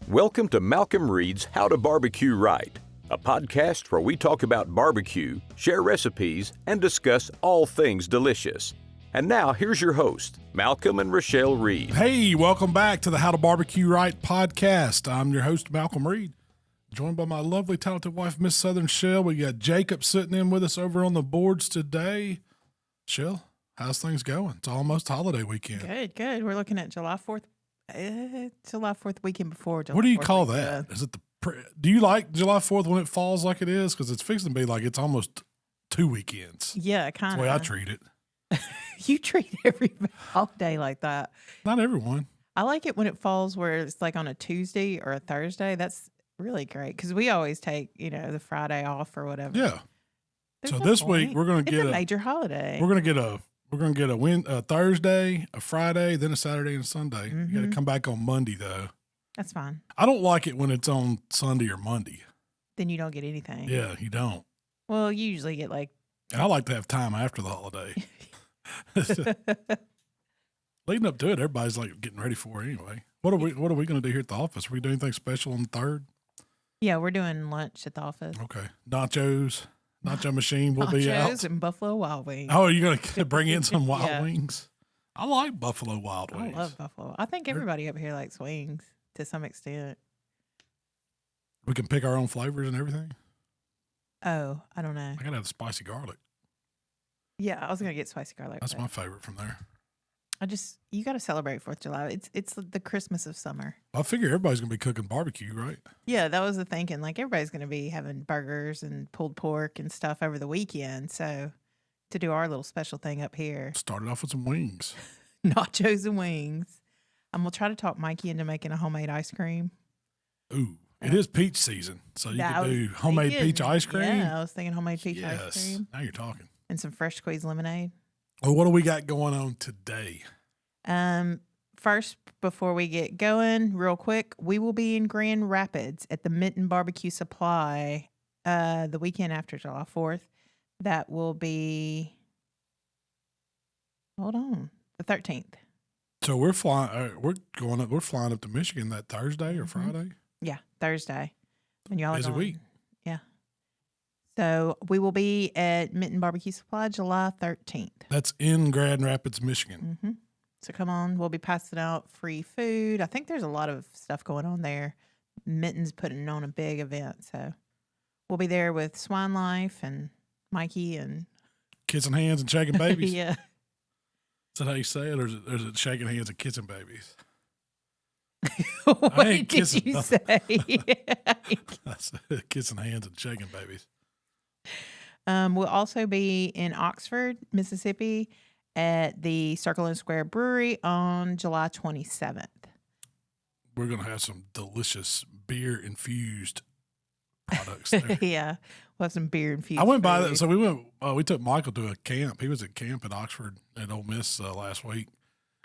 Welcome to Malcolm Reed's How to Barbecue Right, a podcast where we talk about barbecue, share recipes, and discuss all things delicious. And now, here's your host, Malcolm and Rochelle Reed. Hey, welcome back to the How to Barbecue Right Podcast. I'm your host, Malcolm Reed, joined by my lovely, talented wife, Miss Southern Shell. We got Jacob sitting in with us over on the boards today. Shell, how's things going? It's almost holiday weekend. Good. We're looking at July 4th. July 4th weekend before July 4th. What do you call that? Is it do you like July 4th when it falls like it is? Because it's fixing to be like it's almost 2 weekends. Yeah, kind of. That's the way I treat it. You treat every holiday like that. Not everyone. I like it when it falls where it's like on a Tuesday or a Thursday. That's really great because we always take, the Friday off or whatever. Yeah. There's So no this point. week we're going to get a major holiday. We're going to get a Thursday, a Friday, then a Saturday and a Sunday. You got to come back on Monday though. That's fine. I don't like it when it's on Sunday or Monday. Then you don't get anything. Yeah, you don't. Well, you usually get like. And I like to have time after the holiday. Leading up to it, everybody's like getting ready for it anyway. What are we going to do here at the office? Are we doing anything special on the 3rd? Yeah, we're doing lunch at the office. Okay. Nacho machine will be out. Nachos and Buffalo Wild Wings. Oh, you're going to bring in some Wild Wings? I like Buffalo Wild Wings. I love Buffalo. I think everybody up here likes wings to some extent. We can pick our own flavors and everything? Oh, I don't know. I got to have the spicy garlic. Yeah, I was going to get spicy garlic. That's my favorite from there. You got to celebrate 4th of July. It's the Christmas of summer. I figure everybody's going to be cooking barbecue, right? Yeah, that was the thinking. Like everybody's going to be having burgers and pulled pork and stuff over the weekend. So to do our little special thing up here. Started off with some wings. Nachos and wings. I'm going to try to talk Mikey into making a homemade ice cream. Ooh, it is peach season. So you can do homemade peach ice cream. Yeah, I was thinking homemade peach ice cream. Now you're talking. And some fresh squeezed lemonade. Well, what do we got going on today? First, before we get going, real quick, we will be in Grand Rapids at the Mitten Barbecue Supply the weekend after July 4th. That will be, the 13th. So we're flying. We're flying up to Michigan that Thursday or Friday. Yeah, Thursday. And y'all Busy week. Yeah. So we will be at Mitten Barbecue Supply July 13th. That's in Grand Rapids, Michigan. Mm-hmm. So come on, we'll be passing out free food. I think there's a lot of stuff going on there. Mitten's putting on a big event, so we'll be there with Swine Life and Mikey and kissing hands and shaking babies. Yeah. Is that how you say it, or is it shaking hands and kissing babies? What did you say? That's kissing hands and shaking babies. We'll also be in Oxford, Mississippi, at the Circle and Square Brewery on July 27th. We're going to have some delicious beer-infused products there. Yeah, we'll have some beer-infused. I went by that. So we took Michael to a camp. He was at camp at Oxford at Ole Miss last week,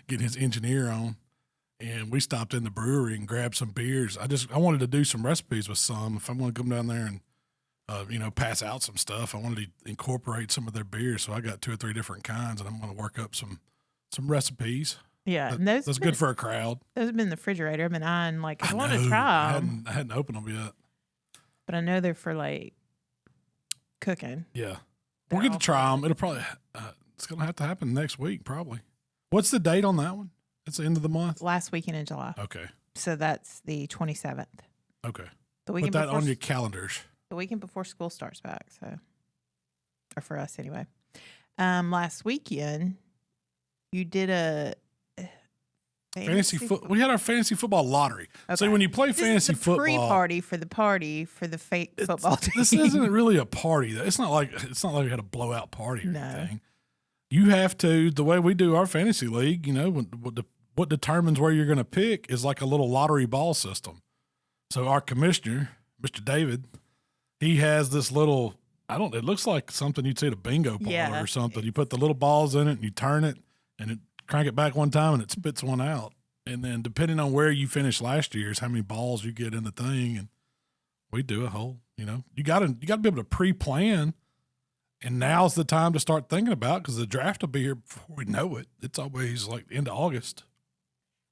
getting his engineer on. And we stopped in the brewery and grabbed some beers. I wanted to do some recipes with some. If I'm going to come down there and pass out some stuff, I wanted to incorporate some of their beers. So I got 2 or 3 different kinds, and I'm going to work up some recipes. Yeah, and that's good for a crowd. Those have been in the refrigerator. I've been eyeing, I want to try them. I hadn't opened them yet. But I know they're for, cooking. Yeah. We'll get to try them. It'll probably, it's going to have to happen next week, probably. What's the date on that one? It's the end of the month? Last weekend in July. Okay. So that's the 27th. Okay. The weekend Put that on your calendars. The weekend before school starts back, or for us anyway. Last weekend, you did a fantasy football. We had our fantasy football lottery. Okay. So when you play fantasy football, pre-party for the fake football team. This isn't really a party though. It's not like we had a blowout party or anything. You have to, the way we do our fantasy league, what determines where you're going to pick is like a little lottery ball system. So our commissioner, Mr. David, he has this little, it looks like something you'd see at a bingo parlor or something. You put the little balls in it and you turn it and it crank it back one time and it spits one out. And then depending on where you finished last year is how many balls you get in the thing. And we do a whole, you got to be able to pre-plan. And now's the time to start thinking about, because the draft will be here before we know it. It's always like end of August.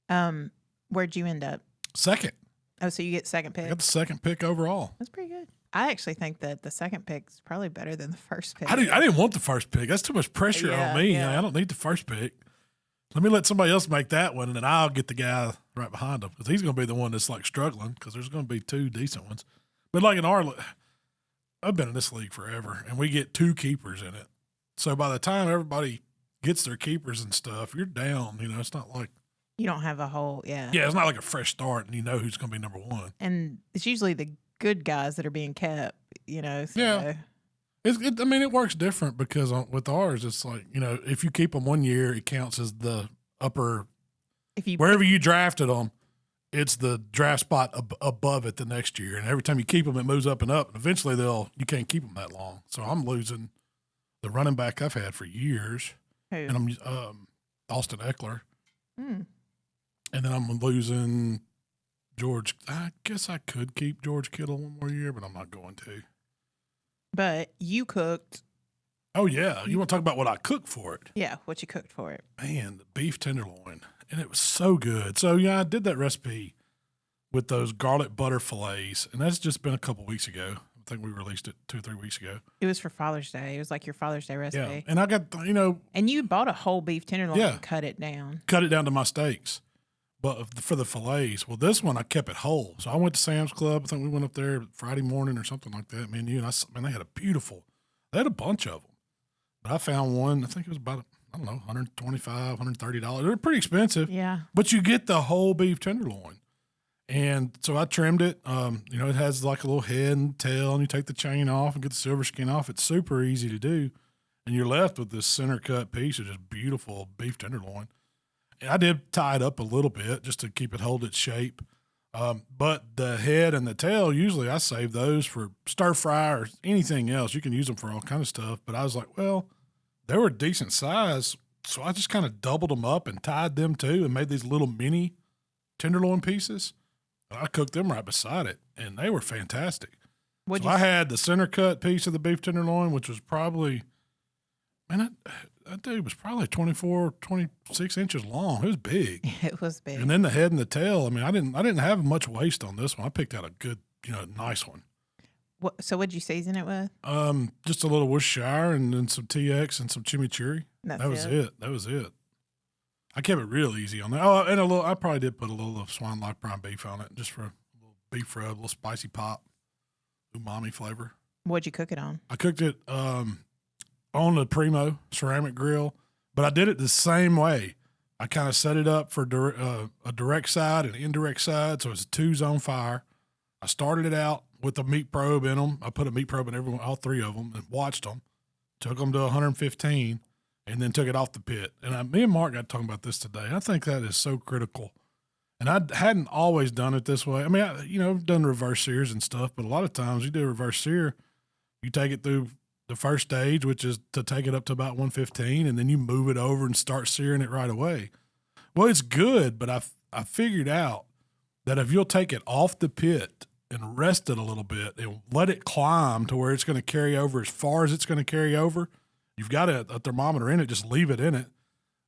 Where'd you end up? Second. Oh, so you get second I pick? got the second pick overall. That's pretty good. I actually think that the second pick is probably better than the first pick. I didn't want the first pick. That's too much pressure on me. Yeah. I don't need the first pick. Let me let somebody else make that one, and then I'll get the guy right behind him because he's going to be the one that's like struggling because there's going to be two decent ones. But like in I've been in this league forever, and we get 2 keepers in it. So by the time everybody gets their keepers and stuff, you're down. It's not like you don't have a whole Yeah, it's not like a fresh start, and you know who's going to be number 1. And it's usually the good guys that are being kept. So. Yeah. It works different because with ours, it's like, if you keep them 1 year, it counts as the upper. Wherever you drafted them, it's the draft spot above it the next year. And every time you keep them, it moves up and up. And eventually you can't keep them that long. So I'm losing the running back I've had for years. Who? And I'm Austin Eckler. Mm. And then I'm losing George. I guess I could keep George Kittle 1 more year, but I'm not going to. But you cooked. Oh, yeah. You want to talk about what I cooked for it? Yeah, what you cooked for it. Man, the beef tenderloin. And it was so good. So, I did that recipe with those garlic butter fillets. And that's just been a couple weeks ago. I think we released it 2 or 3 weeks ago. It was for Father's Day. It was like your Father's Day recipe. Yeah. And I got, And you bought a whole beef tenderloin and cut it down. Cut it down to my steaks. But for the fillets, well, this one I kept it whole. So I went to Sam's Club. I think we went up there Friday morning or something like that. Me and you and I, they had they had a bunch of them. But I found one, I think it was about, $125, $130. They're pretty expensive. Yeah. But you get the whole beef tenderloin. And so I trimmed it. It has like a little head and tail, and you take the chain off and get the silver skin off. It's super easy to do. And you're left with this center cut piece of just beautiful beef tenderloin. And I did tie it up a little bit just to keep it hold its shape. But the head and the tail, usually I save those for stir fry or anything else. You can use them for all kind of stuff. But I was like, well, they were decent size. So I just kind of doubled them up and tied them too and made these little mini tenderloin pieces. And I cooked them right beside it, and they were fantastic. I had the center cut piece of the beef tenderloin, which was probably, that dude was probably 24, 26 inches long. It was big. It was big. And then the head and the tail. I didn't have much waste on this one. I picked out a good, nice one. So what'd you season it with? Just a little Worcestershire and then some TX and some chimichurri. That was it. I kept it real easy on that. Oh, and I probably did put a little of swine life brine beef on it just for a little beef rub, a little spicy pop, umami flavor. What'd you cook it on? I cooked it on the Primo Ceramic Grill, but I did it the same way. I kind of set it up for a direct side and an indirect side, so it's a 2-zone fire. I started it out with a meat probe in them. I put a meat probe in all 3 of them and watched them, took them to 115, and then took it off the pit. And me and Mark got talking about this today. I think that is so critical. And I hadn't always done it this way. I've done reverse sears and stuff, but a lot of times you do a reverse sear, you take it through the first stage, which is to take it up to about 115, and then you move it over and start searing it right away. Well, it's good, but I figured out that if you'll take it off the pit and rest it a little bit and let it climb to where it's going to carry over as far as it's going to carry over, you've got a thermometer in it, just leave it in it.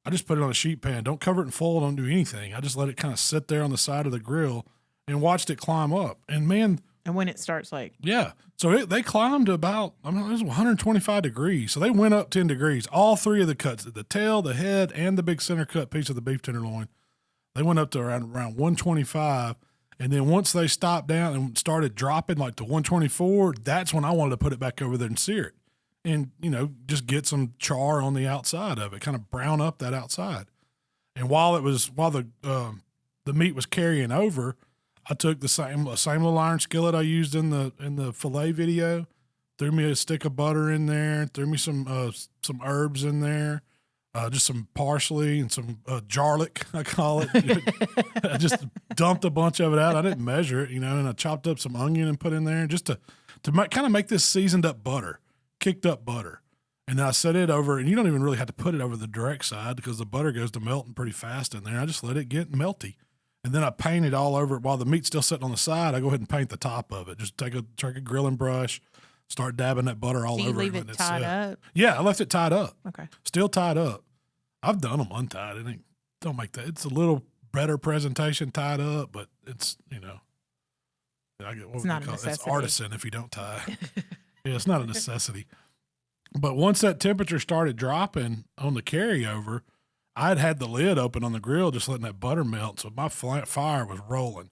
I just put it on a sheet pan. Don't cover it in full. Don't do anything. I just let it kind of sit there on the side of the grill and watched it climb up. And man. And when it starts Yeah. So they climbed to about, it was 125 degrees. So they went up 10 degrees. All 3 of the cuts, the tail, the head, and the big center cut piece of the beef tenderloin, they went up to around 125. And then once they stopped down and started dropping like to 124, that's when I wanted to put it back over there and sear it. And, just get some char on the outside of it, kind of brown up that outside. And while the meat was carrying over, I took the same little iron skillet I used in the fillet video, threw me a stick of butter in there, threw me some herbs in there, just some parsley and some garlic, I call it. I just dumped a bunch of it out. I didn't measure it, and I chopped up some onion and put in there just to kind of make this seasoned up butter. Kicked up butter. And then I set it over, and you don't even really have to put it over the direct side because the butter goes to melting pretty fast in there. I just let it get melty. And then I paint it all over it while the meat's still sitting on the side. I go ahead and paint the top of it. Just take a grilling brush, start dabbing that butter all over it. Do you leave it tied up? Yeah, I left it tied up. Okay. Still tied up. I've done them untied. Don't make that. It's a little better presentation tied up, but it's, It's not a necessity. It's artisan if you don't tie. Yeah, it's not a necessity. But once that temperature started dropping on the carryover, I'd had the lid open on the grill, just letting that butter melt. So my fire was rolling.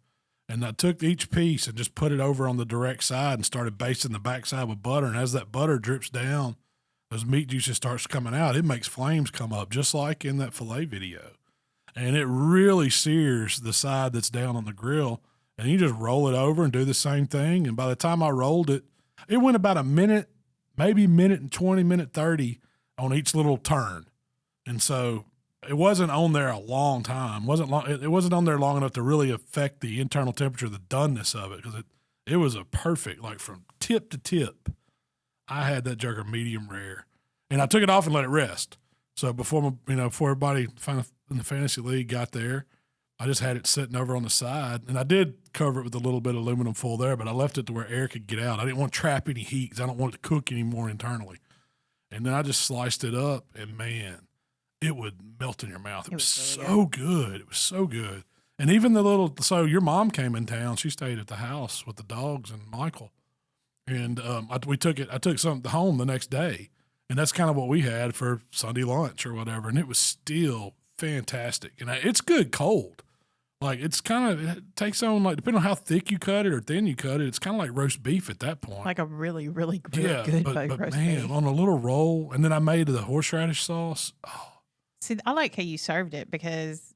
And I took each piece and just put it over on the direct side and started basting the backside with butter. And as that butter drips down, those meat juices starts coming out. It makes flames come up, just like in that filet video. And it really sears the side that's down on the grill. And you just roll it over and do the same thing. And by the time I rolled it, it went about a minute, maybe minute and 20, minute 30 on each little turn. And so it wasn't on there a long time. It wasn't on there long enough to really affect the internal temperature, the doneness of it, because it was a perfect, like from tip to tip. I had that jerker medium rare, and I took it off and let it rest. So before everybody in the fantasy league got there, I just had it sitting over on the side, and I did cover it with a little bit of aluminum foil there, but I left it to where air could get out. I didn't want to trap any heat because I don't want it to cook anymore internally. And then I just sliced it up, and man, it would melt in your mouth. It was really so good. It was so good. And even so your mom came in town. She stayed at the house with the dogs and Michael. And I took some home the next day. And that's kind of what we had for Sunday lunch or whatever. And it was still fantastic. And it's good cold. Like it takes on, like, depending on how thick you cut it or thin you cut it, it's kind of like roast beef at that point. Like a really, really good roast man, beef. On a little roll. And then I made the horseradish sauce. Oh. See, I like how you served it, because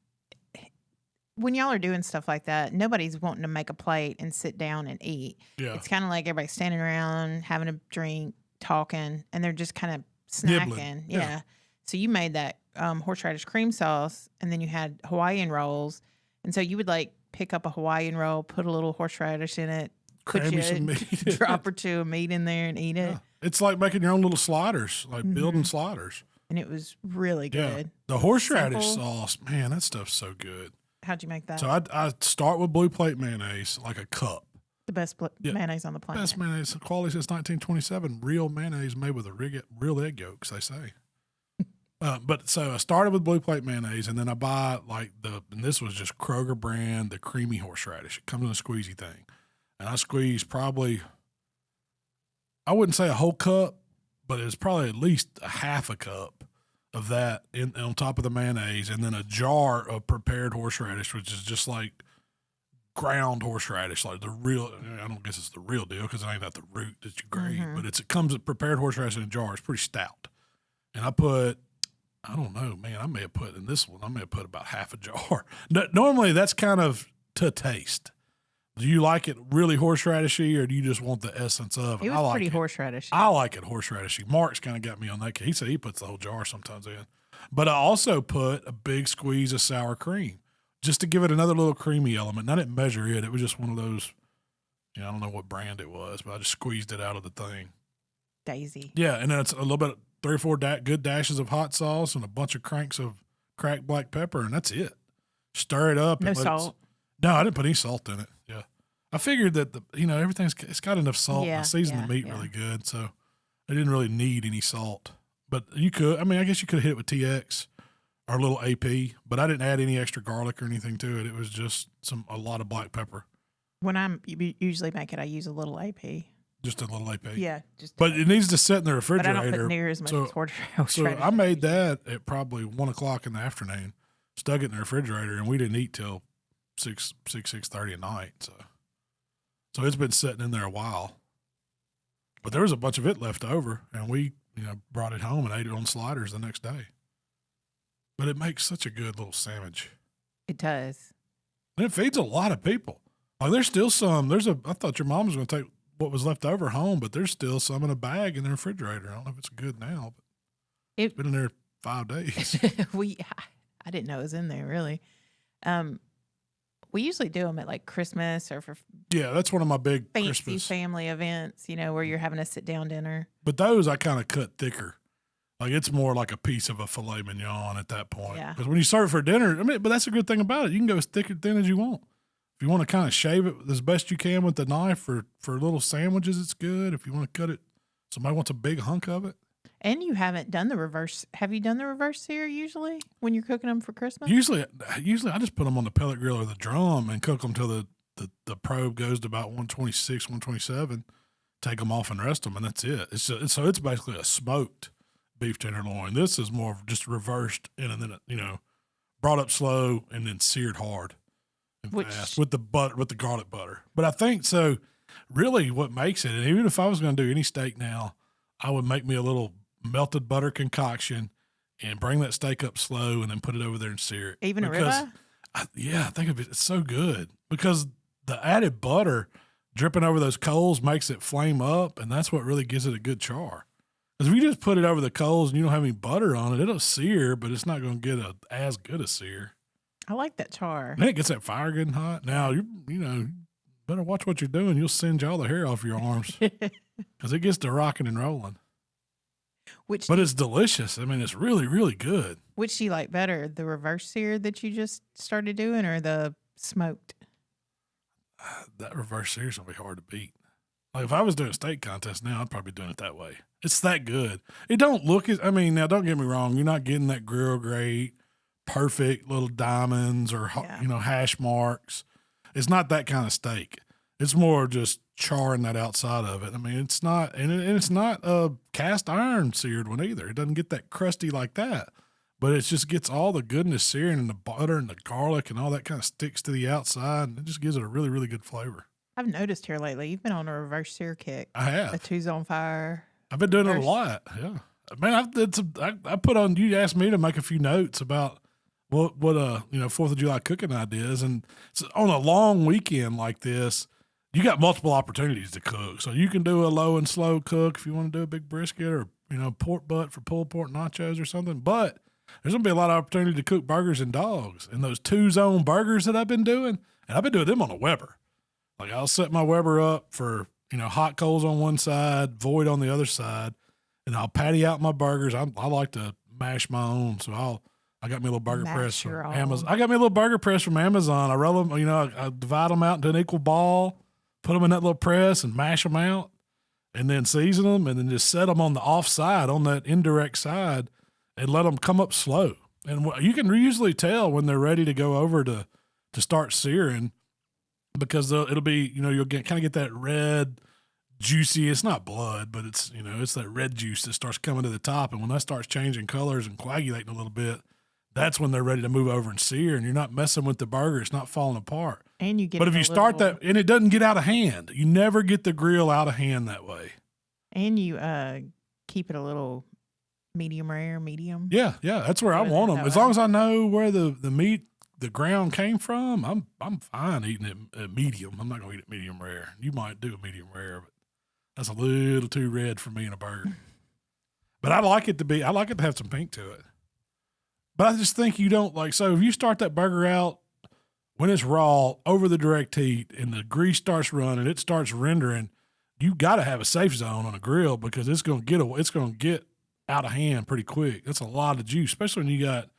when y'all are doing stuff like that, nobody's wanting to make a plate and sit down and eat. Yeah. It's kind of like everybody standing around, having a drink, talking, and they're just kind of snacking. Yeah. So you made that horseradish cream sauce, and then you had Hawaiian rolls. And so you would like pick up a Hawaiian roll, put a little horseradish in it, cram some meat, drop or two of meat in there and eat it. Yeah. It's like making your own little sliders, like building sliders. And it was really good. Yeah. The horseradish sauce, man, that stuff's so good. How'd you make that? So I start with blue plate mayonnaise, like a cup. The best mayonnaise on the planet. Best mayonnaise, quality since 1927. Real mayonnaise made with real egg yolks, they say. But so I started with blue plate mayonnaise, and then I buy and this was just Kroger brand, the creamy horseradish. It comes in a squeezy thing. And I squeeze probably, I wouldn't say a whole cup, but it's probably at least a half a cup of that on top of the mayonnaise, and then a jar of prepared horseradish, which is just like ground horseradish, like the real. I don't guess it's the real deal because it ain't got the root that you grate, but it comes with prepared horseradish in a jar. It's pretty stout, and I don't know, man. I may have put about half a jar. Normally, that's kind of to taste. Do you like it really horseradishy, or do you just want the essence of it? It was pretty horseradishy. I like it horseradishy. Mark's kind of got me on that. He said he puts the whole jar sometimes in. But I also put a big squeeze of sour cream just to give it another little creamy element. And I didn't measure it. It was just one of those, I don't know what brand it was, but I just squeezed it out of the thing. Daisy. Yeah, and then it's a little bit, 3 or 4 good dashes of hot sauce and a bunch of cranks of cracked black pepper, and that's it. Stir it up. No salt? No, I didn't put any salt in it. Yeah. I figured that it's got enough salt and seasoned the meat really good, so I didn't really need any salt. But you could, I guess you could have hit it with TX or a little AP, but I didn't add any extra garlic or anything to it. It was just a lot of black pepper. When I usually make it, I use a little AP. Just a little AP. Yeah, but it needs to sit in the refrigerator. But I don't put near as much horseradish. So I made that at probably 1:00 in the afternoon. Stuck it in the refrigerator, and we didn't eat till 6:30 at night. So it's been sitting in there a while. But there was a bunch of it left over, and we brought it home and ate it on sliders the next day. But it makes such a good little sandwich. It does. And it feeds a lot of people. Like there's still some. I thought your mom was going to take what was left over home, but there's still some in a bag in the refrigerator. I don't know if it's good now, but it's been in there 5 days. I didn't know it was in there, really. We usually do them at like Christmas or for that's one of my big fancy Christmas family events, where you're having a sit down dinner. But those I kind of cut thicker. Like it's more like a piece of a filet mignon at that point. Yeah. Because when you serve it for dinner, but that's a good thing about it. You can go as thick or thin as you want. If you want to kind of shave it as best you can with the knife for little sandwiches, it's good. If you want to cut it, somebody wants a big hunk of it. And you haven't done the reverse. Have you done the reverse sear usually when you're cooking them for Christmas? Usually I just put them on the pellet grill or the drum and cook them till the the probe goes to about 126, 127, take them off and rest them, and that's it. So it's basically a smoked beef tenderloin. This is more of just reversed and then, brought up slow and then seared hard and fast with the garlic butter. But I think so really what makes it, and even if I was going to do any steak now, I would make me a little melted butter concoction and bring that steak up slow and then put it over there and sear it. Even a ribeye? I think of it, it's so good because the added butter dripping over those coals makes it flame up, and that's what really gives it a good char. Because if you just put it over the coals and you don't have any butter on it, it'll sear, but it's not going to get as good a sear. I like that char. And it gets that fire getting hot. Now, you better watch what you're doing. You'll singe all the hair off your arms because it gets to rocking and rolling. But it's delicious. I mean, it's really, really good. Which do you like better, the reverse sear that you just started doing or the smoked? That reverse sear is going to be hard to beat. Like if I was doing a steak contest now, I'd probably be doing it that way. It's that good. It don't look now don't get me wrong. You're not getting that grill grate, perfect little diamonds or, hash marks. It's not that kind of steak. It's more just charring that outside of it. I mean, it's not, and it's not a cast iron seared one either. It doesn't get that crusty like that, but it just gets all the goodness searing and the butter and the garlic and all that kind of sticks to the outside, and it just gives it a really, really good flavor. I've noticed here lately, you've been on a reverse sear kick. I have. A two's on fire. I've been doing it a lot. Yeah. Man, I put on, you asked me to make a few notes about what 4th of July cooking ideas. And so on a long weekend like this, you got multiple opportunities to cook. So you can do a low and slow cook if you want to do a big brisket or, pork butt for pulled pork nachos or something. But there's going to be a lot of opportunity to cook burgers and dogs. And those 2-zone burgers that I've been doing, and I've been doing them on a Weber. Like I'll set my Weber up for, hot coals on one side, void on the other side, and I'll patty out my burgers. I like to mash my own. So I got me a little burger press from Amazon. I got me a little burger press from Amazon. I roll them, I divide them out into an equal ball, put them in that little press and mash them out, and then season them, and then just set them on the off side, on that indirect side, and let them come up slow. And you can usually tell when they're ready to go over to start searing, because it'll be, you'll kind of get that red, juicy, it's not blood, but it's, it's that red juice that starts coming to the top. And when that starts changing colors and coagulating a little bit, that's when they're ready to move over and sear, and you're not messing with the burger. It's not falling apart. And you get, but if you start that, and it doesn't get out of hand, you never get the grill out of hand that way. And you keep it a little medium rare, medium. Yeah. That's where I want them. As long as I know where the meat, the ground came from, I'm fine eating it at medium. I'm not going to eat it medium rare. You might do a medium rare, but that's a little too red for me in a burger. But I like it to have some pink to it. But I just think you don't so if you start that burger out when it's raw over the direct heat and the grease starts running, it starts rendering, you got to have a safe zone on a grill because it's going to get out of hand pretty quick. That's a lot of juice, especially when you got,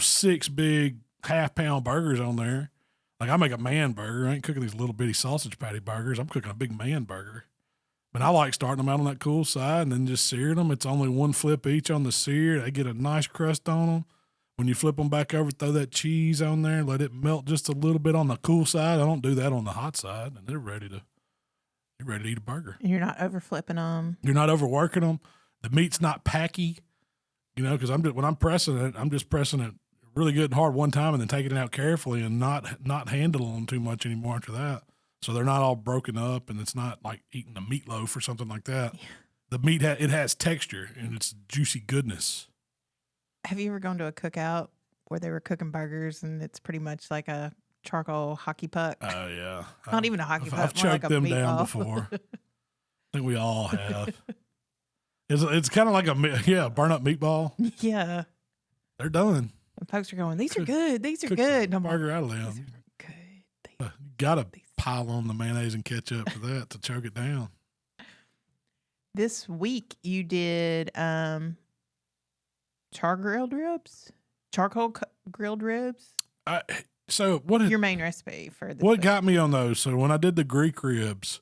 6 big half-pound burgers on there. Like I make a man burger. I ain't cooking these little bitty sausage patty burgers. I'm cooking a big man burger. But I like starting them out on that cool side and then just searing them. It's only one flip each on the sear. They get a nice crust on them. When you flip them back over, throw that cheese on there, let it melt just a little bit on the cool side. I don't do that on the hot side, and you're ready to eat a burger. And you're not over flipping them. You're not overworking them. The meat's not packy, because when I'm pressing it, I'm just pressing it really good and hard one time and then taking it out carefully and not handling them too much anymore after that. So they're not all broken up, and it's not like eating a meatloaf or something like that. Yeah. The meat it has texture and it's juicy goodness. Have you ever gone to a cookout where they were cooking burgers and it's pretty much like a charcoal hockey puck? Oh, yeah. Not even a hockey puck. I've choked them down before. I think we all have. It's kind of like a burn up meatball. Yeah. They're done. And folks are going, these are good. These are good. And burger out of them. Good. You got to pile on the mayonnaise and ketchup for that to choke it down. This week you did charcoal grilled ribs. So what is your main recipe for this? What got me on those? So when I did the Greek ribs,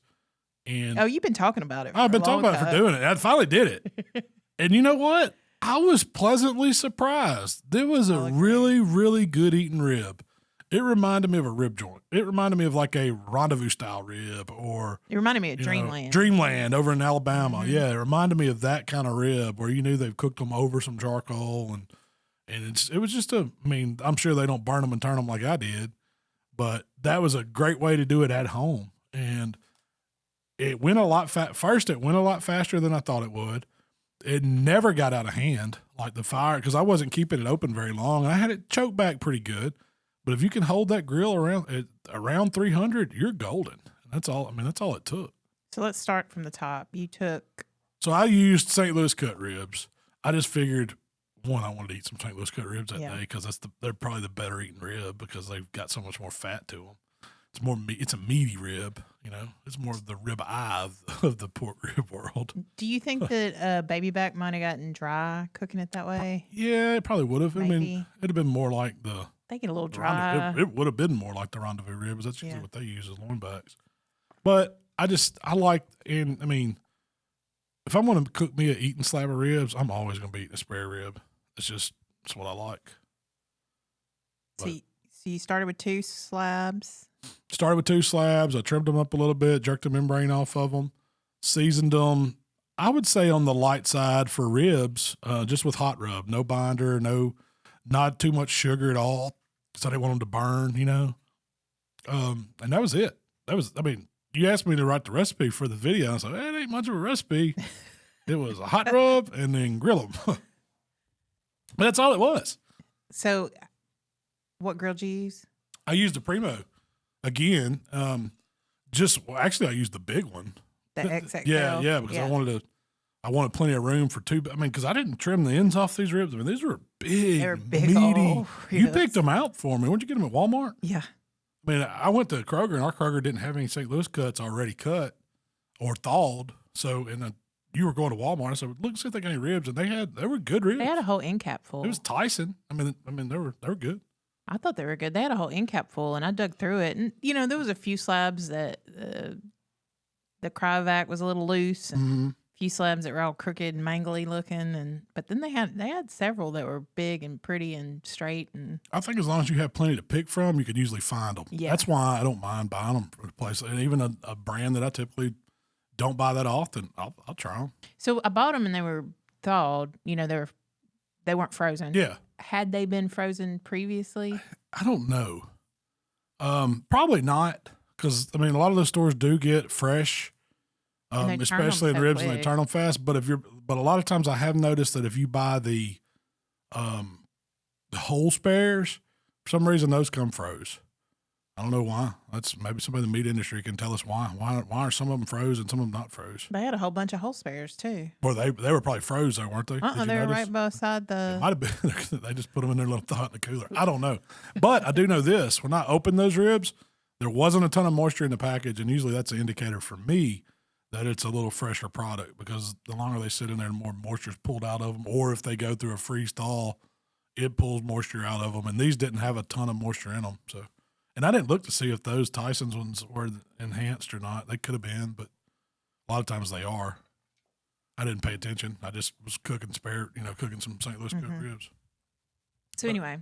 and you've been talking about it. I've been talking about it for doing it. I finally did it, and you know what? I was pleasantly surprised. There was a really, really good eating rib, It reminded me of a rib joint. It reminded me of like a rendezvous style rib, or It reminded me of Dreamland. Dreamland over in Alabama. Mm-hmm. Yeah, it reminded me of that kind of rib where you knew they've cooked them over some charcoal, and it was just I'm sure they don't burn them and turn them like I did, but that was a great way to do it at home. And it went a lot first it went a lot faster than I thought it would. It never got out of hand, like the fire, because I wasn't keeping it open very long. I had it choked back pretty good. But if you can hold that grill around 300, you're golden. And that's all. That's all it took. So let's start from the top. So I used St. Louis cut ribs. I just figured, one, I wanted to eat some St. Louis cut ribs that day because they're probably the better eating rib because they've got so much more fat to them. It's more it's a meaty rib, It's more of the rib eye of the pork rib world. Do you think that baby back might have gotten dry cooking it that way? Yeah, it probably would have. Maybe. It'd have been more like they get a little dry. It would have been more like the rendezvous ribs. That's usually what they use as loinbacks. But I like, if I'm going to cook me an eating slab of ribs, I'm always going to be eating a spare rib. It's what I like. So you started with 2 slabs? Started with 2 slabs. I trimmed them up a little bit, jerked the membrane off of them, seasoned them. I would say on the light side for ribs, just with hot rub, no binder, not too much sugar at all, because I didn't want them to burn, and that was it. You asked me to write the recipe for the video. I said, it ain't much of a recipe. It was a hot rub and then grill them. But that's all it was. So what grill did you use? I used the Primo again. Actually, I used the big one. The XXL? Yeah, because I wanted plenty of room for 2. Because I didn't trim the ends off these ribs. These were big, meaty. You picked them out for me. Where'd you get them at Walmart? Yeah. I went to Kroger, and our Kroger didn't have any St. Louis cuts already cut or thawed. So, you were going to Walmart. I said, look, see if they got any ribs. And they were good ribs. They had a whole end cap full. It was Tyson. They were good. I thought they were good. They had a whole end cap full, and I dug through it. And, there was a few slabs that the cryovac was a little loose, and a few slabs that were all crooked and mangly looking. But then they had several that were big and pretty and straight. And I think as long as you have plenty to pick from, you could usually find them. Yeah. That's why I don't mind buying them from a place. And even a brand that I typically don't buy that often, I'll try them. So I bought them, and they were thawed. They weren't frozen. Yeah. Had they been frozen previously? I don't know. Probably not, because a lot of those stores do get fresh, especially in ribs, and they turn them fast. But a lot of times I have noticed that if you buy the whole spares, for some reason those come froze. I don't know why. That's maybe somebody in the meat industry can tell us why. Why are some of them froze and some of them not froze? They had a whole bunch of whole spares too. Well, they were probably froze though, weren't they? They were right beside the. It might have been. They just put them in their little thaw in the cooler. I don't know, but I do know this: when I opened those ribs, there wasn't a ton of moisture in the package, and usually that's an indicator for me that it's a little fresher product, because the longer they sit in there, the more moisture is pulled out of them. Or if they go through a freeze thaw, it pulls moisture out of them. And these didn't have a ton of moisture in them, so. And I didn't look to see if those Tyson's ones were enhanced or not. They could have been, but a lot of times they are. I didn't pay attention. I just was cooking cooking some St. Louis cut ribs. So anyway.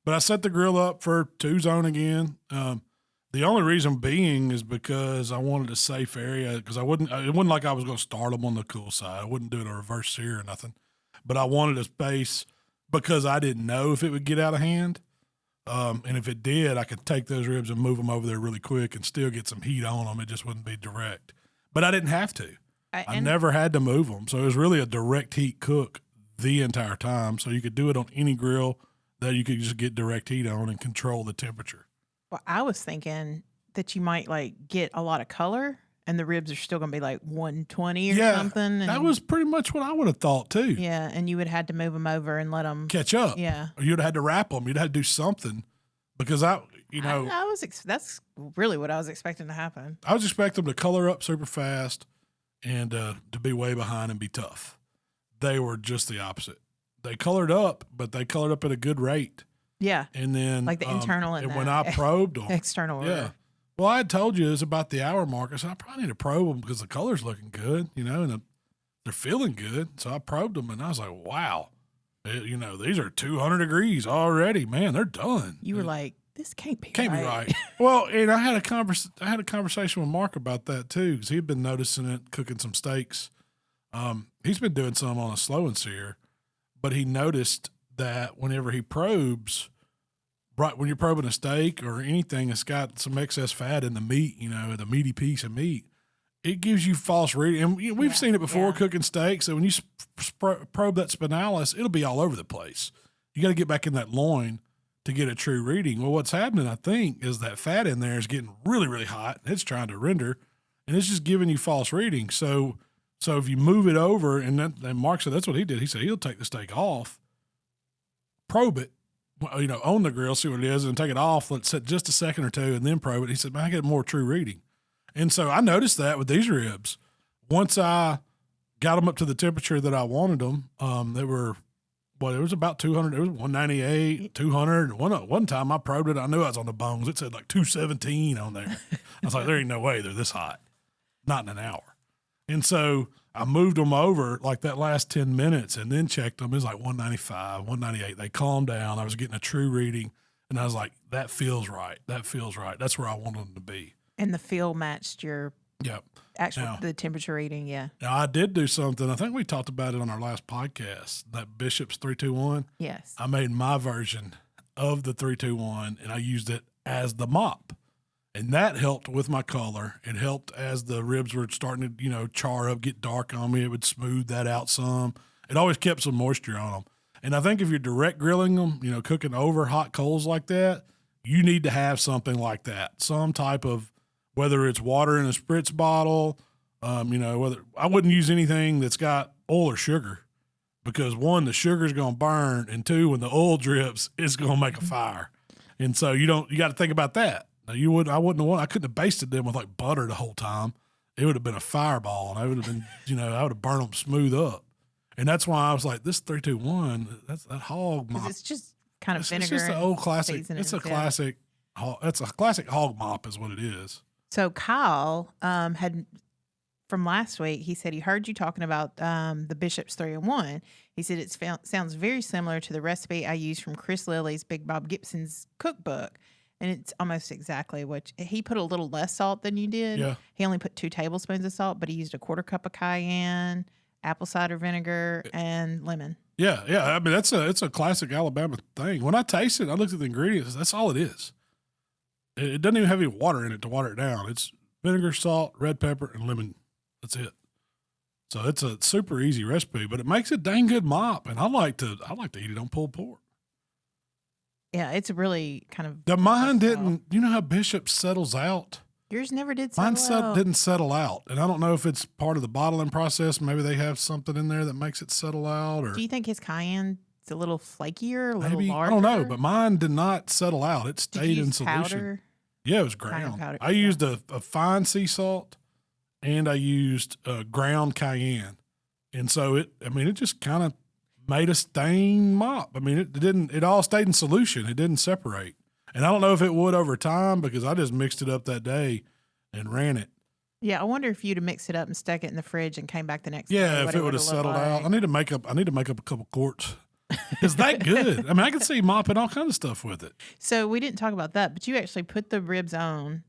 But I set the grill up for 2 zone again. The only reason being is because I wanted a safe area, because it wasn't like I was going to start them on the cool side. I wouldn't do it a reverse sear or nothing. But I wanted a space because I didn't know if it would get out of hand. And if it did, I could take those ribs and move them over there really quick and still get some heat on them. It just wouldn't be direct. But I didn't have to. I never had to move them. So it was really a direct heat cook the entire time. So you could do it on any grill that you could just get direct heat on and control the temperature. Well, I was thinking that you might get a lot of color, and the ribs are still going to be 120 or something. And that was pretty much what I would have thought too. Yeah, and you would have had to move them over and let them catch up. Yeah, or you'd have had to wrap them. You'd have had to do something, because that's really what I was expecting to happen. I was expecting them to color up super fast and to be way behind and be tough. They were just the opposite. They colored up, but they colored up at a good rate. Yeah, and then the internal and when I probed them, external. Yeah. Well, I had told you it was about the hour mark. I said, I probably need to probe them because the color's looking good, and they're feeling good. So I probed them, and I was like, wow, these are 200 degrees already. Man, they're done. You were like, this can't be be right. Well, and I had a conversation with Mark about that too, because he'd been noticing it cooking some steaks. He's been doing some on a slow and sear, but he noticed that whenever he probes, right when you're probing a steak or anything that's got some excess fat in the meat, the meaty piece of meat, it gives you false reading. And we've seen it before cooking steaks. So when you probe that spinalis, it'll be all over the place. You got to get back in that loin to get a true reading. Well, what's happening, I think, is that fat in there is getting really, really hot. It's trying to render, and it's just giving you false readings. So if you move it over, and Mark said that's what he did. He said he'll take the steak off, probe it, on the grill, see what it is, and take it off. Let's set just a second or two, and then probe it. He said, man, I get a more true reading. And so I noticed that with these ribs. Once I got them up to the temperature that I wanted them, they were, it was about 200. It was 198, 200. One time I probed it, I knew I was on the bones. It said like 217 on there. I was like, there ain't no way they're this hot. Not in an hour. And so I moved them over like that last 10 minutes and then checked them. It was like 195, 198. They calmed down. I was getting a true reading. And I was like, that feels right. That feels right. That's where I wanted them to be. And the feel matched your the temperature reading, yeah. Now, I did do something. I think we talked about it on our last podcast, that Bishop's 321. Yes. I made my version of the 321, and I used it as the mop. And that helped with my color. It helped as the ribs were starting to, char up, get dark on me. It would smooth that out some. It always kept some moisture on them. And I think if you're direct grilling them, cooking over hot coals like that, you need to have something like that. Some type of, whether it's water in a spritz bottle, whether I wouldn't use anything that's got oil or sugar, because one, the sugar's going to burn, and two, when the oil drips, it's going to make a fire. And so you got to think about that. Now I couldn't have basted them with like butter the whole time. It would have been a fireball, and I would have been, I would have burned them smooth up. And that's why I was like, this 321, that's that hog mop. It's just kind of vinegar. It's just an old classic. It's a classic hog mop is what it is. So Kyle had, from last week, he said he heard you talking about the Bishop's 3-in-1. He said it sounds very similar to the recipe I used from Chris Lilly's Big Bob Gibson's cookbook. And it's almost exactly what he put a little less salt than you did. Yeah. He only put 2 tablespoons of salt, but he used a 1/4 cup of cayenne, apple cider vinegar, and lemon. Yeah. I mean, it's a classic Alabama thing. When I tasted it, I looked at the ingredients. That's all it is. It doesn't even have any water in it to water it down. It's vinegar, salt, red pepper, and lemon. That's it. So it's a super easy recipe, but it makes a dang good mop, and I like to eat it on pulled pork. Yeah, it's really kind of. Mine didn't. You know how Bishop settles out? Yours never did settle out. Mine didn't settle out, and I don't know if it's part of the bottling process. Maybe they have something in there that makes it settle out. Or do you think his cayenne's a little flakier, a little maybe larger? I don't know, but mine did not settle out. It stayed in solution. Powder? Yeah, it was ground. I used a fine sea salt, and I used ground cayenne, and so it just kind of made a stain mop. I mean, it all stayed in solution. It didn't separate. And I don't know if it would over time, because I just mixed it up that day and ran it. Yeah, I wonder if you'd have mixed it up and stuck it in the fridge and came back the next day. Yeah, if it would have settled out. I need to make up a couple quarts. It's that good. I mean, I could see mopping all kinds of stuff with it. So we didn't talk about that, but you actually put the ribs on,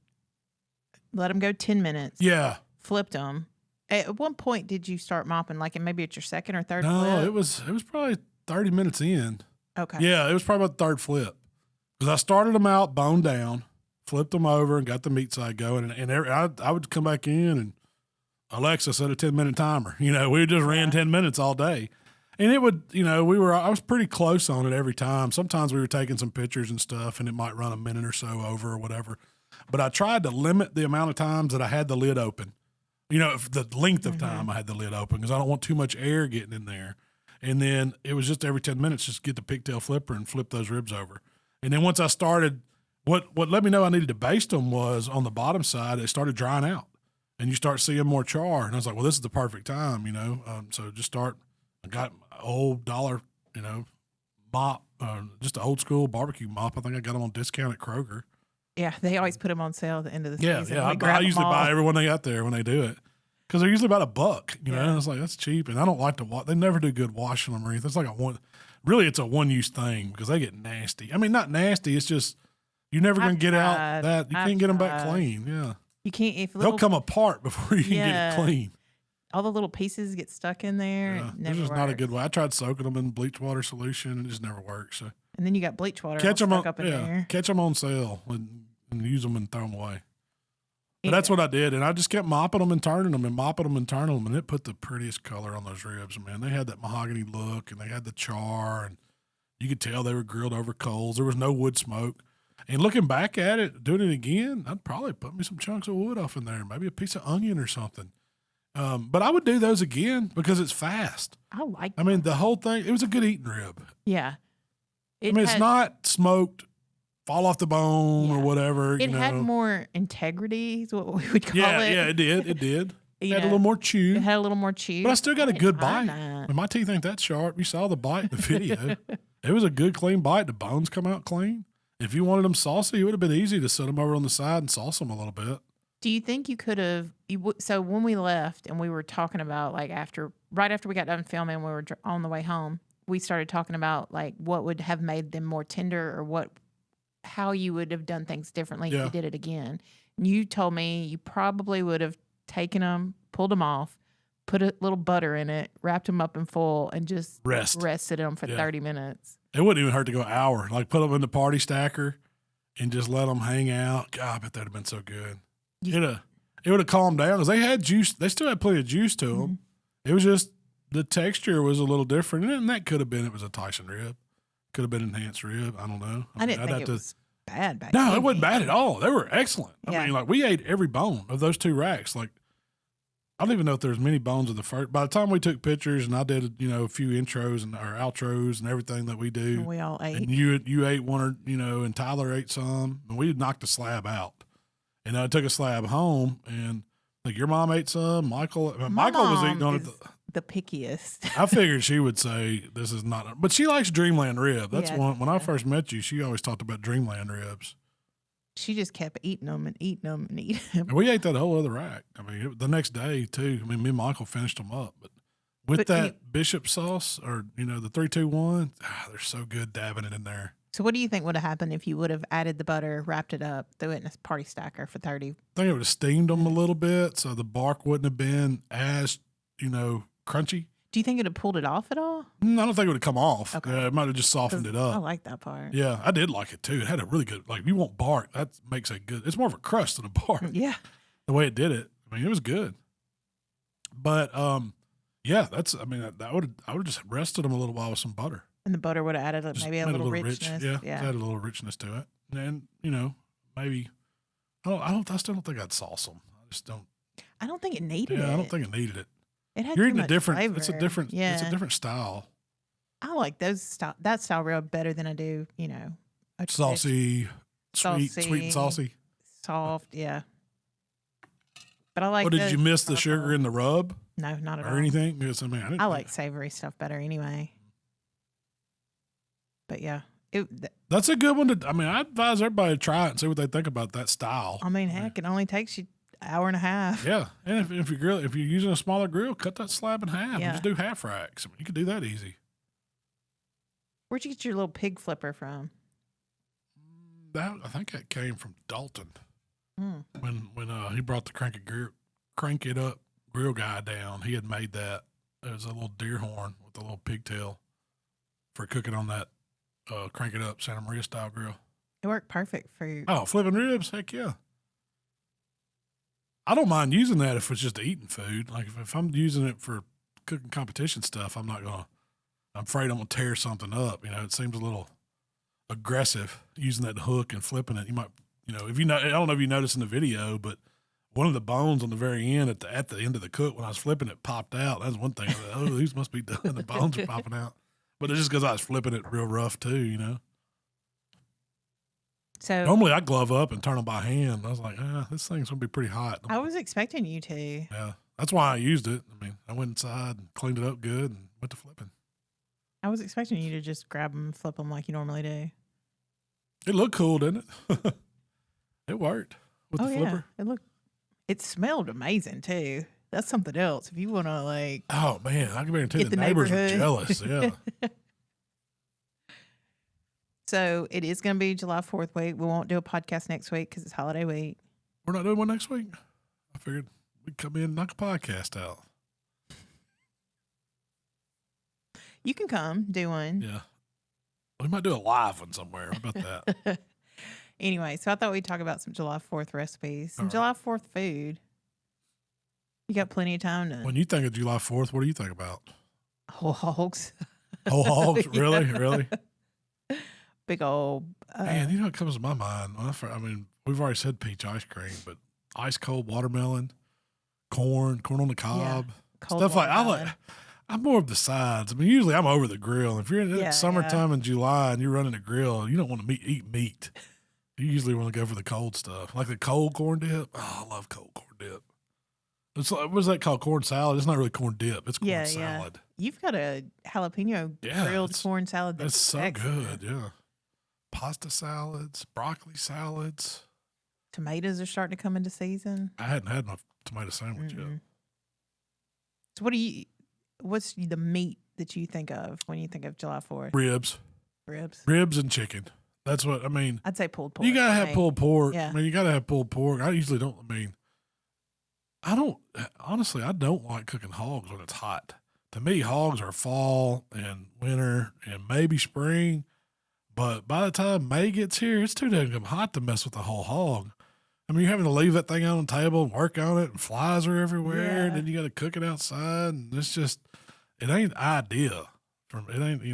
let them go 10 minutes. Yeah. Flipped them. At one point, did you start mopping, like maybe it's your second or third flip? No, it was probably 30 minutes in. Okay. Yeah, it was probably about the third flip. Because I started them out bone down, flipped them over, and got the meat side going. And I would come back in, and Alexa set a 10-minute timer. We just ran 10 minutes all day. And it would, I was pretty close on it every time. Sometimes we were taking some pictures and stuff, and it might run a minute or so over or whatever. But I tried to limit the amount of times that I had the lid open. The length of time I had the lid open, because I don't want too much air getting in there. And then it was just every 10 minutes, just get the pigtail flipper and flip those ribs over. And then once I started, what let me know I needed to baste them was on the bottom side, it started drying out. And you start seeing more char. And I was like, well, this is the perfect time, So just I got an old $1, mop, just an old school barbecue mop. I think I got them on discount at Kroger. Yeah, they always put them on sale at the end of the season. Yeah. I usually buy everyone they got there when they do it, because they're usually about $1. And it's like, that's cheap, and I don't like to wash. They never do good washing them or anything. It's like it's a one-use thing, because they get nasty. I mean, not nasty. It's just You're never going to get out that. You can't get them back clean. Yeah. You can't. If they'll come apart before you can get it clean. All the little pieces get stuck in there. Yeah. It's just not a good way. I tried soaking them in bleach water solution and it just never works. So. And then you got bleach water Catch them up in there. Catch them on sale and use them and throw them away. But that's what I did. And I just kept mopping them and turning them and mopping them and turning them. And it put the prettiest color on those ribs, man. They had that mahogany look and they had the char. And you could tell they were grilled over coals. There was no wood smoke. And looking back at it, doing it again, I'd probably put me some chunks of wood off in there. Maybe a piece of onion or something. But I would do those again because it's fast. I mean, the whole thing, it was a good eating rib. Yeah. It's not smoked, fall off the bone or whatever. It had more integrity is what we would call it. Yeah, it did. It did. It had a little more chew. It had a little more chew. But I still got a good bite. And my teeth ain't that sharp. You saw the bite in the video. It was a good, clean bite. The bones come out clean. If you wanted them saucy, it would have been easy to set them over on the side and sauce them a little bit. Do you think you could have? So when we left and we were talking about right after we got done filming, we were on the way home. We started talking about like what would have made them more tender or how you would have done things differently if you did it again. And you told me you probably would have taken them, pulled them off, put a little butter in it, wrapped them up in foil, and just rested them for 30 minutes. It wouldn't even hurt to go an hour. Like put them in the party stacker and just let them hang out. God, I bet that'd have been so good. It would have calmed down because they had juice. They still had plenty of juice to them. It was just the texture was a little different, and that could have been it was a Tyson rib, could have been enhanced rib. I don't know. I didn't think it was bad. No, it wasn't bad at all. They were excellent. I mean, like we ate every bone of those two racks. Like I don't even know if there's many bones of the first. By the time we took pictures and I did, a few intros and our outros and everything that we do, and we all ate. And you ate one, and Tyler ate some, and we knocked a slab out. And I took a slab home, and like your mom ate some. Michael was eating on it. The pickiest. I figured she would say this is not, but she likes Dreamland rib. That's one. When I first met you, she always talked about Dreamland ribs. She just kept eating them and eating them and eating them. And we ate that whole other rack. I mean, the next day too. I mean, me and Michael finished them up, but with that Bishop sauce or the 3-2-1, they're so good dabbing it in there. So what do you think would have happened if you would have added the butter, wrapped it up, threw it in a party stacker for 30? I think it would have steamed them a little bit, so the bark wouldn't have been as, crunchy. Do you think it would have pulled it off at all? No, I don't think it would have come off. Okay. It might have just softened it up. I like that part. Yeah, I did like it too. It had a really good, if you want bark, that makes it good. It's more of a crust than a bark. Yeah. The way it did it. I mean, it was good. But, I would have just rested them a little while with some butter. And the butter would have added maybe a little richness. Rich. Yeah, added a little richness to it. And, maybe, I still don't think I'd sauce them. I just don't. I don't think it needed it. Yeah, I don't think it needed it. It had You're too eating much flavor. It's a different style. I like that style rib better than I do, saucy, sweet and saucy. Soft, yeah. But I like did you miss the sugar in the rub? No, not at all. Or anything? Because, I like savory stuff better anyway. But yeah. That's a good one I advise everybody to try it and see what they think about that style. Heck, it only takes you an hour and a half. Yeah. And if you're using a smaller grill, cut that slab in half. Yeah. Just do half racks. You could do that easy. Where'd you get your little pig flipper from? I think that came from Dalton. When he brought the crank it up grill guy down, he had made that. It was a little deer horn with a little pigtail for cooking on that crank it up Santa Maria style grill. It worked perfect for you. Oh, flipping ribs? Heck yeah. I don't mind using that if it's just eating food. Like if I'm using it for cooking competition stuff, I'm afraid I'm going to tear something up. It seems a little aggressive using that hook and flipping it. You might, I don't know if you noticed in the video, but one of the bones on the very end at the end of the cook, when I was flipping it, popped out. That's one thing. I was like, these must be done. The bones are popping out. But it's just because I was flipping it real rough too, So normally I glove up and turn them by hand. I was like, this thing's going to be pretty hot. I was expecting you to. Yeah. That's why I used it. I went inside and cleaned it up good and went to flipping. I was expecting you to just grab them and flip them like you normally do. It looked cool, didn't it? It worked with the flipper. It smelled amazing too. That's something else. If you want to oh man, I can guarantee the neighbors were jealous. Yeah. So it is going to be July 4th week. We won't do a podcast next week because it's holiday week. We're not doing one next week? I figured we'd come in and knock a podcast out. You can come do one. Yeah. We might do a live one somewhere. How about that? Anyway, so I thought we'd talk about some July 4th recipes, some July 4th food. You got plenty of time to. When you think of July 4th, what do you think about? Whole hogs. Whole hogs? Really? Really? Big old. Man, you know what comes to my mind? I mean, we've already said peach ice cream, but ice cold watermelon, corn on the cob, stuff like I'm more of the sides. I mean, usually I'm over the grill. If you're in summertime in July and you're running a grill, you don't want to eat meat. You usually want to go for the cold stuff, like the cold corn dip. Oh, I love cold corn dip. It's like, what's that called? Corn salad? It's not really corn dip. It's corn salad. You've got a jalapeno grilled corn salad. That's so excellent. Good. Yeah. Pasta salads, broccoli salads. Tomatoes are starting to come into season. I hadn't had my tomato sandwich yet. So what's the meat that you think of when you think of July 4th? Ribs and chicken. That's what I mean. I'd say pulled pork. You gotta have pulled pork. Yeah. I mean, you gotta have pulled pork. I usually don't. I don't like cooking hogs when it's hot. To me, hogs are fall and winter and maybe spring. But by the time May gets here, it's too damn hot to mess with the whole hog. I mean, you're having to leave that thing out on the table and work on it, and flies are everywhere, and then you got to cook it outside, and it's just, it ain't ideal. It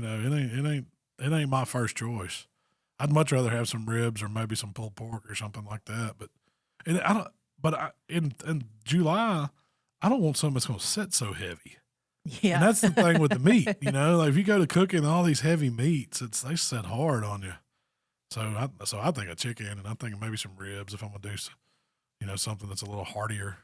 ain't my first choice. I'd much rather have some ribs or maybe some pulled pork or something like that. In July, I don't want something that's going to sit so heavy. Yeah. And that's the thing with the meat, like if you go to cooking all these heavy meats, they set hard on you. So I think of chicken, and I'm thinking maybe some ribs if I'm going to do, something that's a little heartier.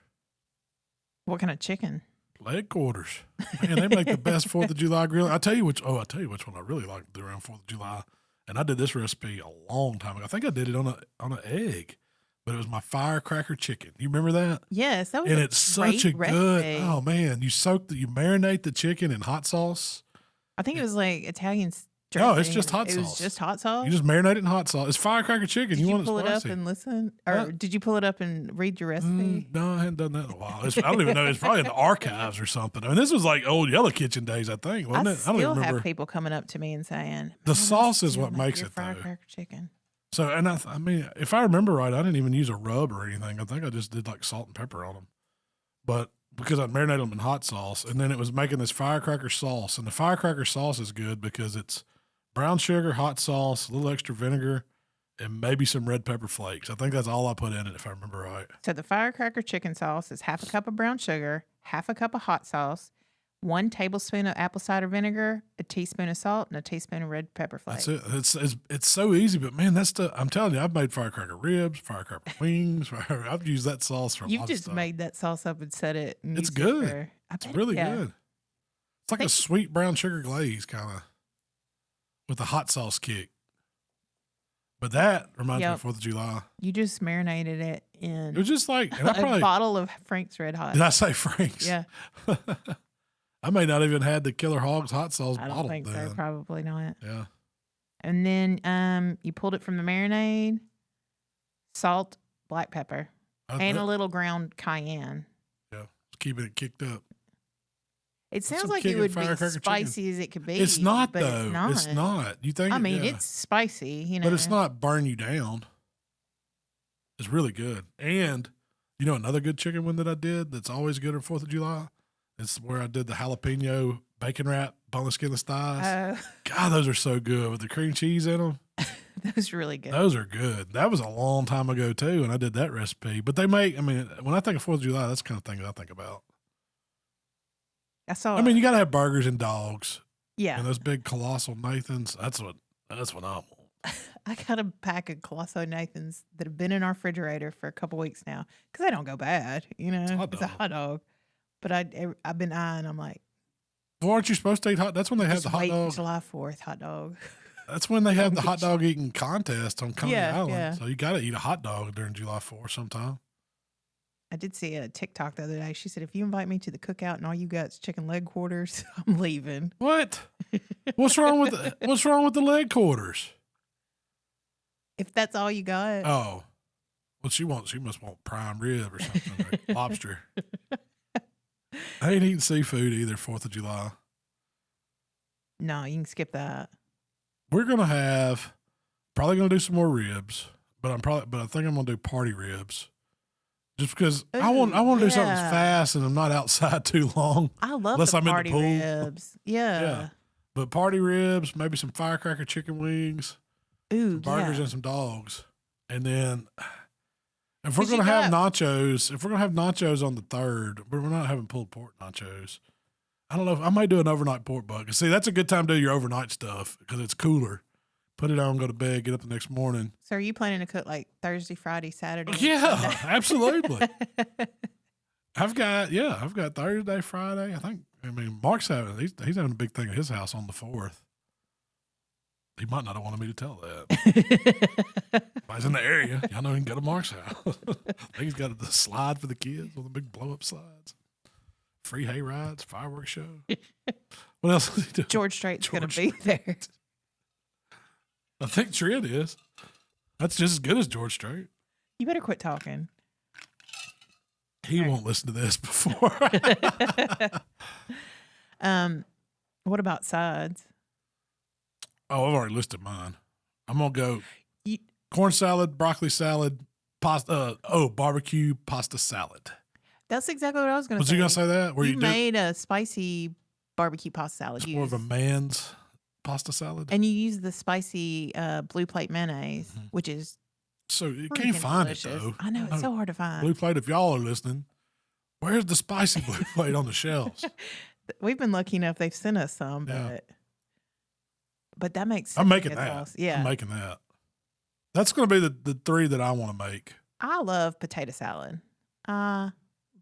What kind of chicken? Leg quarters. Man, they make the best 4th of July grill. I'll tell you which one I really like to do around 4th of July. And I did this recipe a long time ago. I think I did it on an egg. But it was my Firecracker chicken. You remember that? Yes, that was and it's such a recipe. Good. Oh man, you marinate the chicken in hot sauce. I think it was like Italian dressing. No, it's just hot sauce. It was just hot sauce. You just marinate it in hot sauce. It's Firecracker chicken. Did you want pull it spicy. It up and listen, or did you pull it up and read your recipe? No, I hadn't done that in a while. I don't even know. It's probably in the archives or something. I mean, this was like old Yellow Kitchen days, I think, wasn't it? I don't even remember. Have people coming up to me and saying the sauce is what makes it Firecracker chicken. So, and I mean, if I remember right, I didn't even use a rub or anything. I think I just did like salt and pepper on them. But because I marinated them in hot sauce, and then it was making this Firecracker sauce. And the Firecracker sauce is good because it's brown sugar, hot sauce, a little extra vinegar, and maybe some red pepper flakes. I think that's all I put in it, if I remember right. So the Firecracker chicken sauce is half a cup of brown sugar, half a cup of hot sauce, 1 tablespoon of apple cider vinegar, a teaspoon of salt, and a teaspoon of red pepper flakes. That's it. It's so easy, but man, I'm telling you, I've made Firecracker ribs, Firecracker wings. I've used that sauce for a lot of stuff. You've just made that sauce up and set it. And it's good. It's really good. It's like a sweet brown sugar glaze kind of with a hot sauce kick. But that reminds me of 4th of July. You just marinated it in. It was just like a bottle of Frank's Red Hot. Did I say Frank's? Yeah. I may not even had the Killer Hogs hot sauce bottle. I don't think so. Probably not. Yeah. And then you pulled it from the marinade, salt, black pepper, and a little ground cayenne. Yeah. Keeping it kicked up. It sounds like it would be as spicy as it could be. It's not, but though. It's not. You think? I mean, it's spicy, But it's not burn you down. It's really good. And another good chicken one that I did that's always good on 4th of July? It's where I did the jalapeno bacon wrap, boneless skinless thighs. God, those are so good with the cream cheese in them. Those are really good. Those are good. That was a long time ago, too, and I did that recipe. But when I think of 4th of July, that's the kind of thing that I think about. You got to have burgers and dogs. Yeah. And those big colossal Nathans. That's what I want. I got a pack of Colosso Nathans that have been in our refrigerator for a couple weeks now because they don't go bad. It's a hot dog. But I've been eyeing. I'm like, well, aren't you supposed to eat hot? That's when they have the hot dog. July 4th hot dog. That's when they have the hot dog eating contest on Coney Island. Yeah. So you got to eat a hot dog during July 4th sometime. I did see a TikTok the other day. She said, if you invite me to the cookout and all you got's chicken leg quarters, I'm leaving. What? What's wrong with the leg quarters? If that's all you got. Oh, well, she must want prime rib or something, like lobster. I ain't eating seafood either, 4th of July. No, you can skip that. We're probably gonna do some more ribs, but I think I'm gonna do party ribs. Just because I want to do something fast and I'm not outside too long. I love unless the I'm party in the pool. ribs. Yeah. But party ribs, maybe some firecracker chicken wings, Ooh, some burgers yeah. and some dogs. And then if we're 'Cause going to you have got- nachos on the 3rd, but we're not having pulled pork nachos. I don't know. I might do an overnight pork bucket. See, that's a good time to do your overnight stuff because it's cooler. Put it on, go to bed, get up the next morning. So are you planning to cook like Thursday, Friday, Saturday? and Yeah, Sunday? absolutely. I've got Thursday, Friday. Mark's he's having a big thing at his house on the 4th. He might not have wanted me to tell that. If I was in the area, y'all know he can go to Mark's house. I think he's got the slide for the kids with the big blow up slides. Free hay rides, fireworks show. What else is he doing? George Strait's going to be there. I think Trent is. That's just as good as George Strait. You better quit talking. He won't listen to this before. What about sides? Oh, I've already listed mine. I'm going to go You- corn salad, broccoli salad, pasta. Barbecue pasta salad. That's exactly what I was going to Was say. you going to say that? Where You you made a spicy barbecue pasta salad. it's You more of a used- man's pasta salad. and you use the spicy blue plate mayonnaise, Mhm. which is So you freaking can't find delicious. it, though. I know, it's so hard to find. Blue plate, if y'all are listening, where's the spicy blue plate on the shelves? We've been lucky enough they've sent us some, Yeah. but that makes I'm such a making good that. sauce. Yeah. I'm making that. That's going to be the 3 that I want to make. I love potato salad. I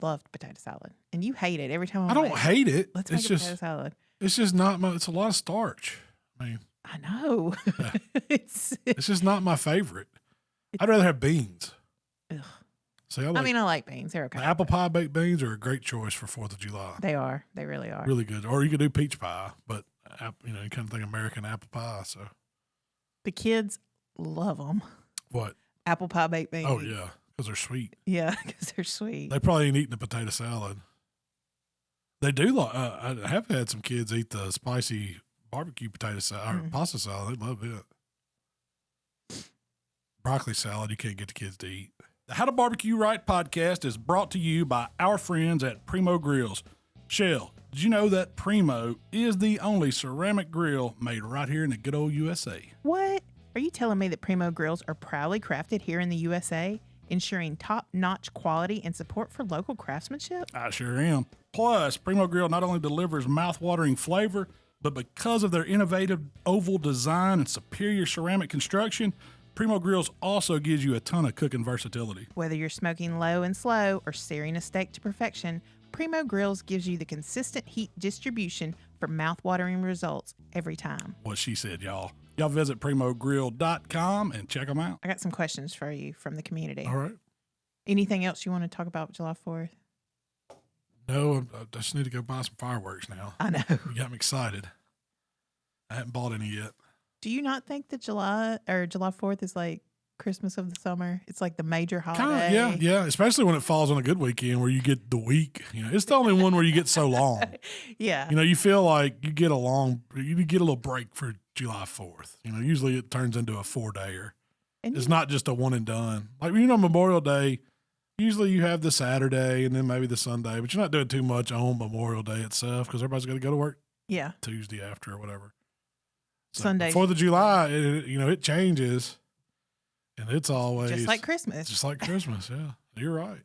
loved potato salad. And you hate it every time I don't hate it. Let's It's make a just potato salad. it's just not my. It's a lot of starch. I mean, I know. Yeah. it's it's just not my favorite. I'd rather have beans. Ugh. See, I mean, I like beans. They're okay. the apple pie baked beans are a great choice for 4th of July. They are. They really are. Really good. Or you could do peach pie, but you kind of think American apple pie. So The kids love them. what? Apple pie baked beans. Oh yeah, because they're sweet. Yeah, because they're sweet. They probably ain't eating a potato salad. They do like. I have had some kids eat the spicy barbecue potato salad or pasta salad. They love it. Broccoli salad, you can't get the kids to eat. The How to Barbecue Right podcast is brought to you by our friends at Primo Grills. Shell, did you know that Primo is the only ceramic grill made right here in the good old USA? What? Are you telling me that Primo Grills are proudly crafted here in the USA, ensuring top-notch quality and support for local craftsmanship? I sure am. Plus, Primo Grill not only delivers mouth-watering flavor, but because of their innovative oval design and superior ceramic construction, Primo Grills also gives you a ton of cooking versatility. Whether you're smoking low and slow or searing a steak to perfection, Primo Grills gives you the consistent heat distribution for mouth-watering results every time. What she said, y'all. Y'all visit primogrill.com and check them out. I got some questions for you from the community. All right. Anything else you want to talk about July 4th? No, I just need to go buy some fireworks now. I know. You got me excited. I haven't bought any yet. Do you not think that July 4th is like Christmas of the summer? It's like the major holiday. Kind of, yeah. Especially when it falls on a good weekend where you get the week. It's the only one where you get so long. Yeah. You feel like you get a little break for July 4th. Usually it turns into a 4-dayer. And It's not just a one and done. Like, Memorial Day, usually you have the Saturday and then maybe the Sunday, but you're not doing too much on Memorial Day itself because everybody's got to go to work yeah. Tuesday after or whatever. So Sunday. 4th of July, it changes, and it's always Just like Christmas. Just like Christmas, yeah. You're right.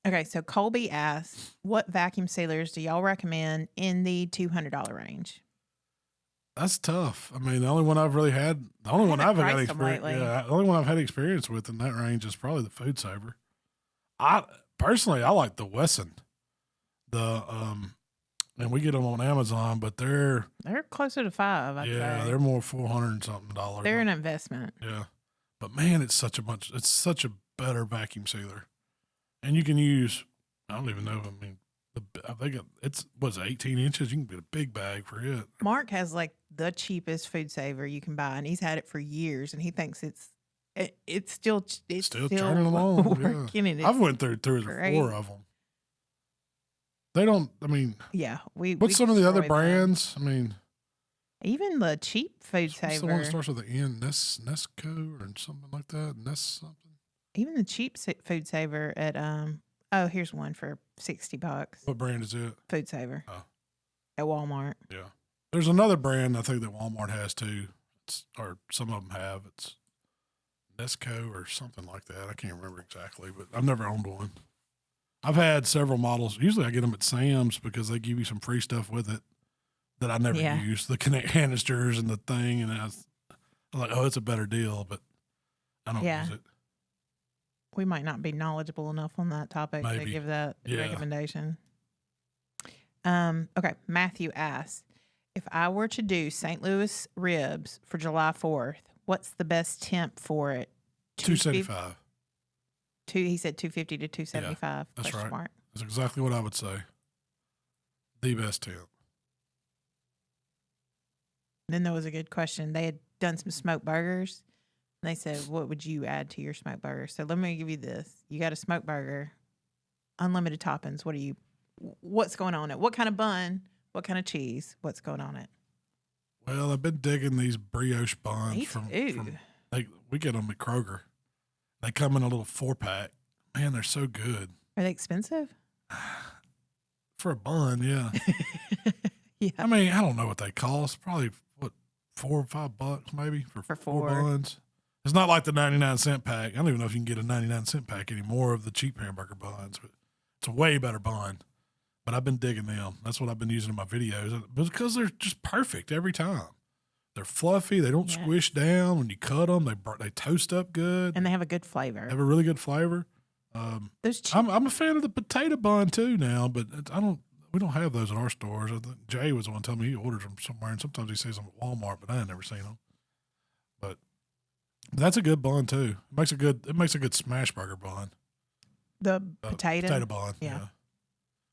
Okay, so Colby asks, what vacuum sealers do y'all recommend in the $200 range? That's tough. I mean, the only one I've had priced them experience. lately. Yeah, the only one I've had experience with in that range is probably the Food Saver. I personally like the Wesson. And we get them on Amazon, but they're closer to $5. I'd say. they're more $400 and something. They're an investment. Yeah, but man, it's such a better vacuum sealer, and you can use. I don't even know. I mean, I think it's 18 inches. You can get a big bag for it. Mark has like the cheapest food saver you can buy, and he's had it for years, and he thinks it's still churning along. Working, yeah. I've went through 3 or 4 of them. They don't. I mean, yeah. What's some of the other brands? I mean, even the cheap food saver. What's the one that starts with the N? Nesco or something like that. Something. Even the cheap food saver at here's one for $60. What brand is it? Food saver. Oh. At Walmart. Yeah. There's another brand I think that Walmart has too. Or some of them have. It's Nesco or something like that. I can't remember exactly, but I've never owned one. I've had several models. Usually I get them at Sam's because they give you some free stuff with it that I never use. The canisters and the thing. And I'm like, oh, it's a better deal, but I don't use it. We might not be knowledgeable enough on that topic to give that recommendation. Okay. Matthew asks, if I were to do St. Louis ribs for July 4th, what's the best temp for it? 275. He said 250 to 275. Yeah, that's right. Mark. That's exactly what I would say. The best temp. Then there was a good question. They had done some smoked burgers. And they said, what would you add to your smoked burger? So let me give you this. You got a smoked burger, unlimited toppings. What's going on it? What kind of bun? What kind of cheese? What's going on it? Well, I've been digging these brioche buns we get them at Kroger. They come in a little 4-pack. Man, they're so good. Are they expensive? For a bun, yeah. Yeah. I mean, I don't know what they cost. Probably, $4 or $5 maybe for 4 buns. It's not like the 99-cent pack. I don't even know if you can get a 99-cent pack anymore of the cheap hamburger buns, but it's a way better bun. But I've been digging them. That's what I've been using in my videos because they're just perfect every time. They're fluffy. They don't squish down when you cut them. They toast up good, and they have a good flavor. They have a really good flavor. I'm a fan of the potato bun too now, but we don't have those at our stores. I think Jay was the one telling me he orders them somewhere, and sometimes he sees them at Walmart, but I ain't never seen them. But that's a good bun too. It makes a good smash burger bun. The potato bun, yeah.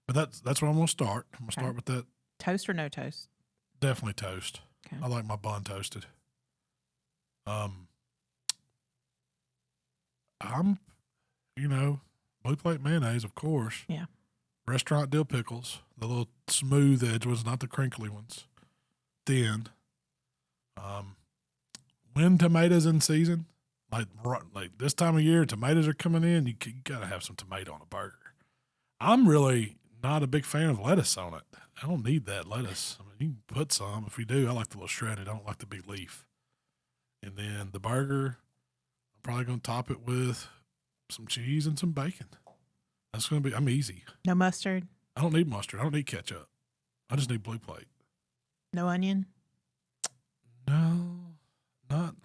But that's where I'm gonna start. I'm gonna start with that. Toast or no toast? Definitely toast. Okay. I like my bun toasted. Blue plate mayonnaise, of course. Yeah. Restaurant dill pickles, the little smooth edge ones, not the crinkly ones. Thin. When tomatoes in season, like this time of year, tomatoes are coming in. You gotta have some tomato on a burger. I'm really not a big fan of lettuce on it. I don't need that lettuce. I mean, you can put some if you do. I like the little shredded. I don't like the big leaf. And then the burger, I'm probably going to top it with some cheese and some bacon. I'm easy. No mustard? I don't need mustard. I don't need ketchup. I just need blue plate. No onion? No, not.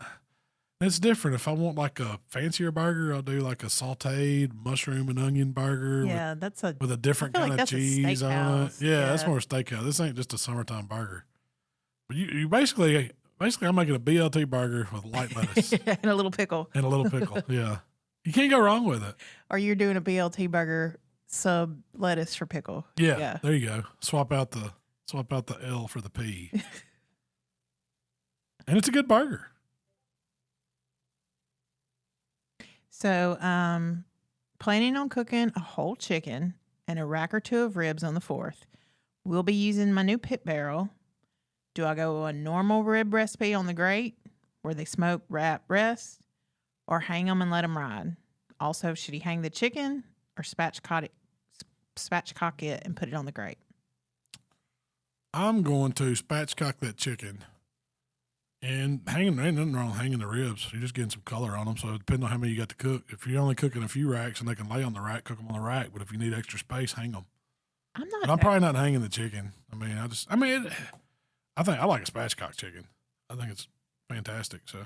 It's different. If I want like a fancier burger, I'll do like a sauteed mushroom and onion burger. Yeah, with a different kind of cheese on it. Yeah, that's more steakhouse. This ain't just a summertime burger. But you basically I'm making a BLT burger with light lettuce and a little pickle. Yeah, you can't go wrong with it. Or you're doing a BLT burger sub lettuce for pickle. Yeah, there you go. Swap out the L for the P, and it's a good burger. So, planning on cooking a whole chicken and a rack or 2 of ribs on the 4th. We'll be using my new pit barrel. Do I go a normal rib recipe on the grate where they smoke, wrap, rest, or hang them and let them ride? Also, should he hang the chicken or spatchcock it and put it on the grate? I'm going to spatchcock that chicken. And ain't nothing wrong with hanging the ribs. You're just getting some color on them. So depending on how many you got to cook. If you're only cooking a few racks and they can lay on the rack, cook them on the rack. But if you need extra space, hang them. I'm probably not hanging the chicken. I think I like a spatchcock chicken. I think it's fantastic. So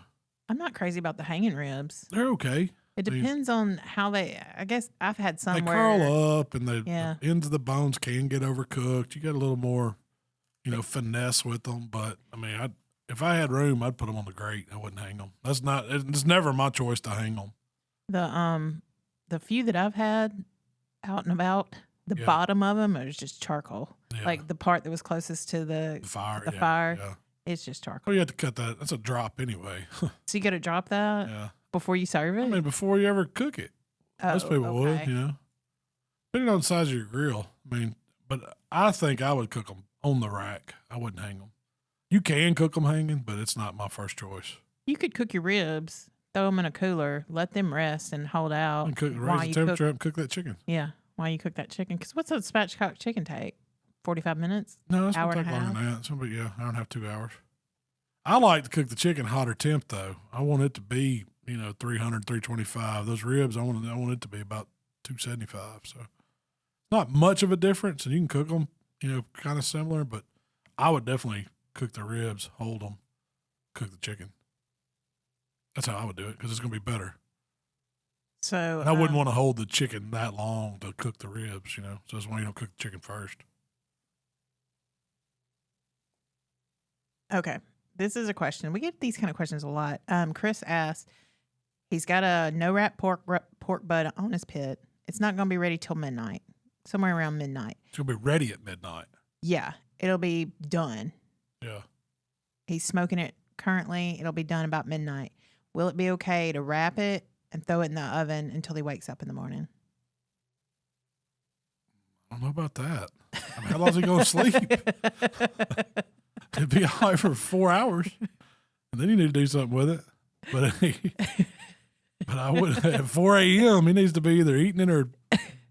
I'm not crazy about the hanging ribs. They're okay. It depends on how I guess I've had some they curl up and the ends of the bones can get overcooked. You got a little more, finesse with them. But if I had room, I'd put them on the grate. I wouldn't hang them. It's never my choice to hang them. The few that I've had out and about The bottom of them is just charcoal. Yeah. Like the part that was closest to the fire. Fire, it's just charcoal. Well, you have to cut that. That's a drop anyway. So you got to drop that before you serve it? I mean, before you ever cook it. Most people would, Depending on the size of your grill. I mean, but I think I would cook them on the rack. I wouldn't hang them. You can cook them hanging, but it's not my first choice. You could cook your ribs, throw them in a cooler, let them rest and hold out. And raise the temperature up and cook that chicken. Yeah, while you cook that chicken. Because what's a spatchcock chicken take? 45 minutes? No, it's going to take longer than that. It's going to be, hour and a half, 2 hours. I like to cook the chicken hotter temp, though. I want it to be, 300, 325. Those ribs, I want it to be about 275. So not much of a difference, and you can cook them, kind of similar, but I would definitely cook the ribs, hold them, cook the chicken. That's how I would do it because it's going to be better. So and I wouldn't want to hold the chicken that long to cook the ribs, So that's why you don't cook the chicken first. Okay. This is a question. We get these kind of questions a lot. Chris asked, he's got a no-wrap pork butt on his pit. It's not going to be ready till midnight, somewhere around midnight. It's going to be ready at midnight. Yeah. It'll be done. Yeah. He's smoking it currently. It'll be done about midnight. Will it be okay to wrap it and throw it in the oven until he wakes up in the morning? I don't know about that. I mean, how long is he going to sleep? It'd be all right for 4 hours, and then you need to do something with it. But I would at 4 a.m. He needs to be either eating it or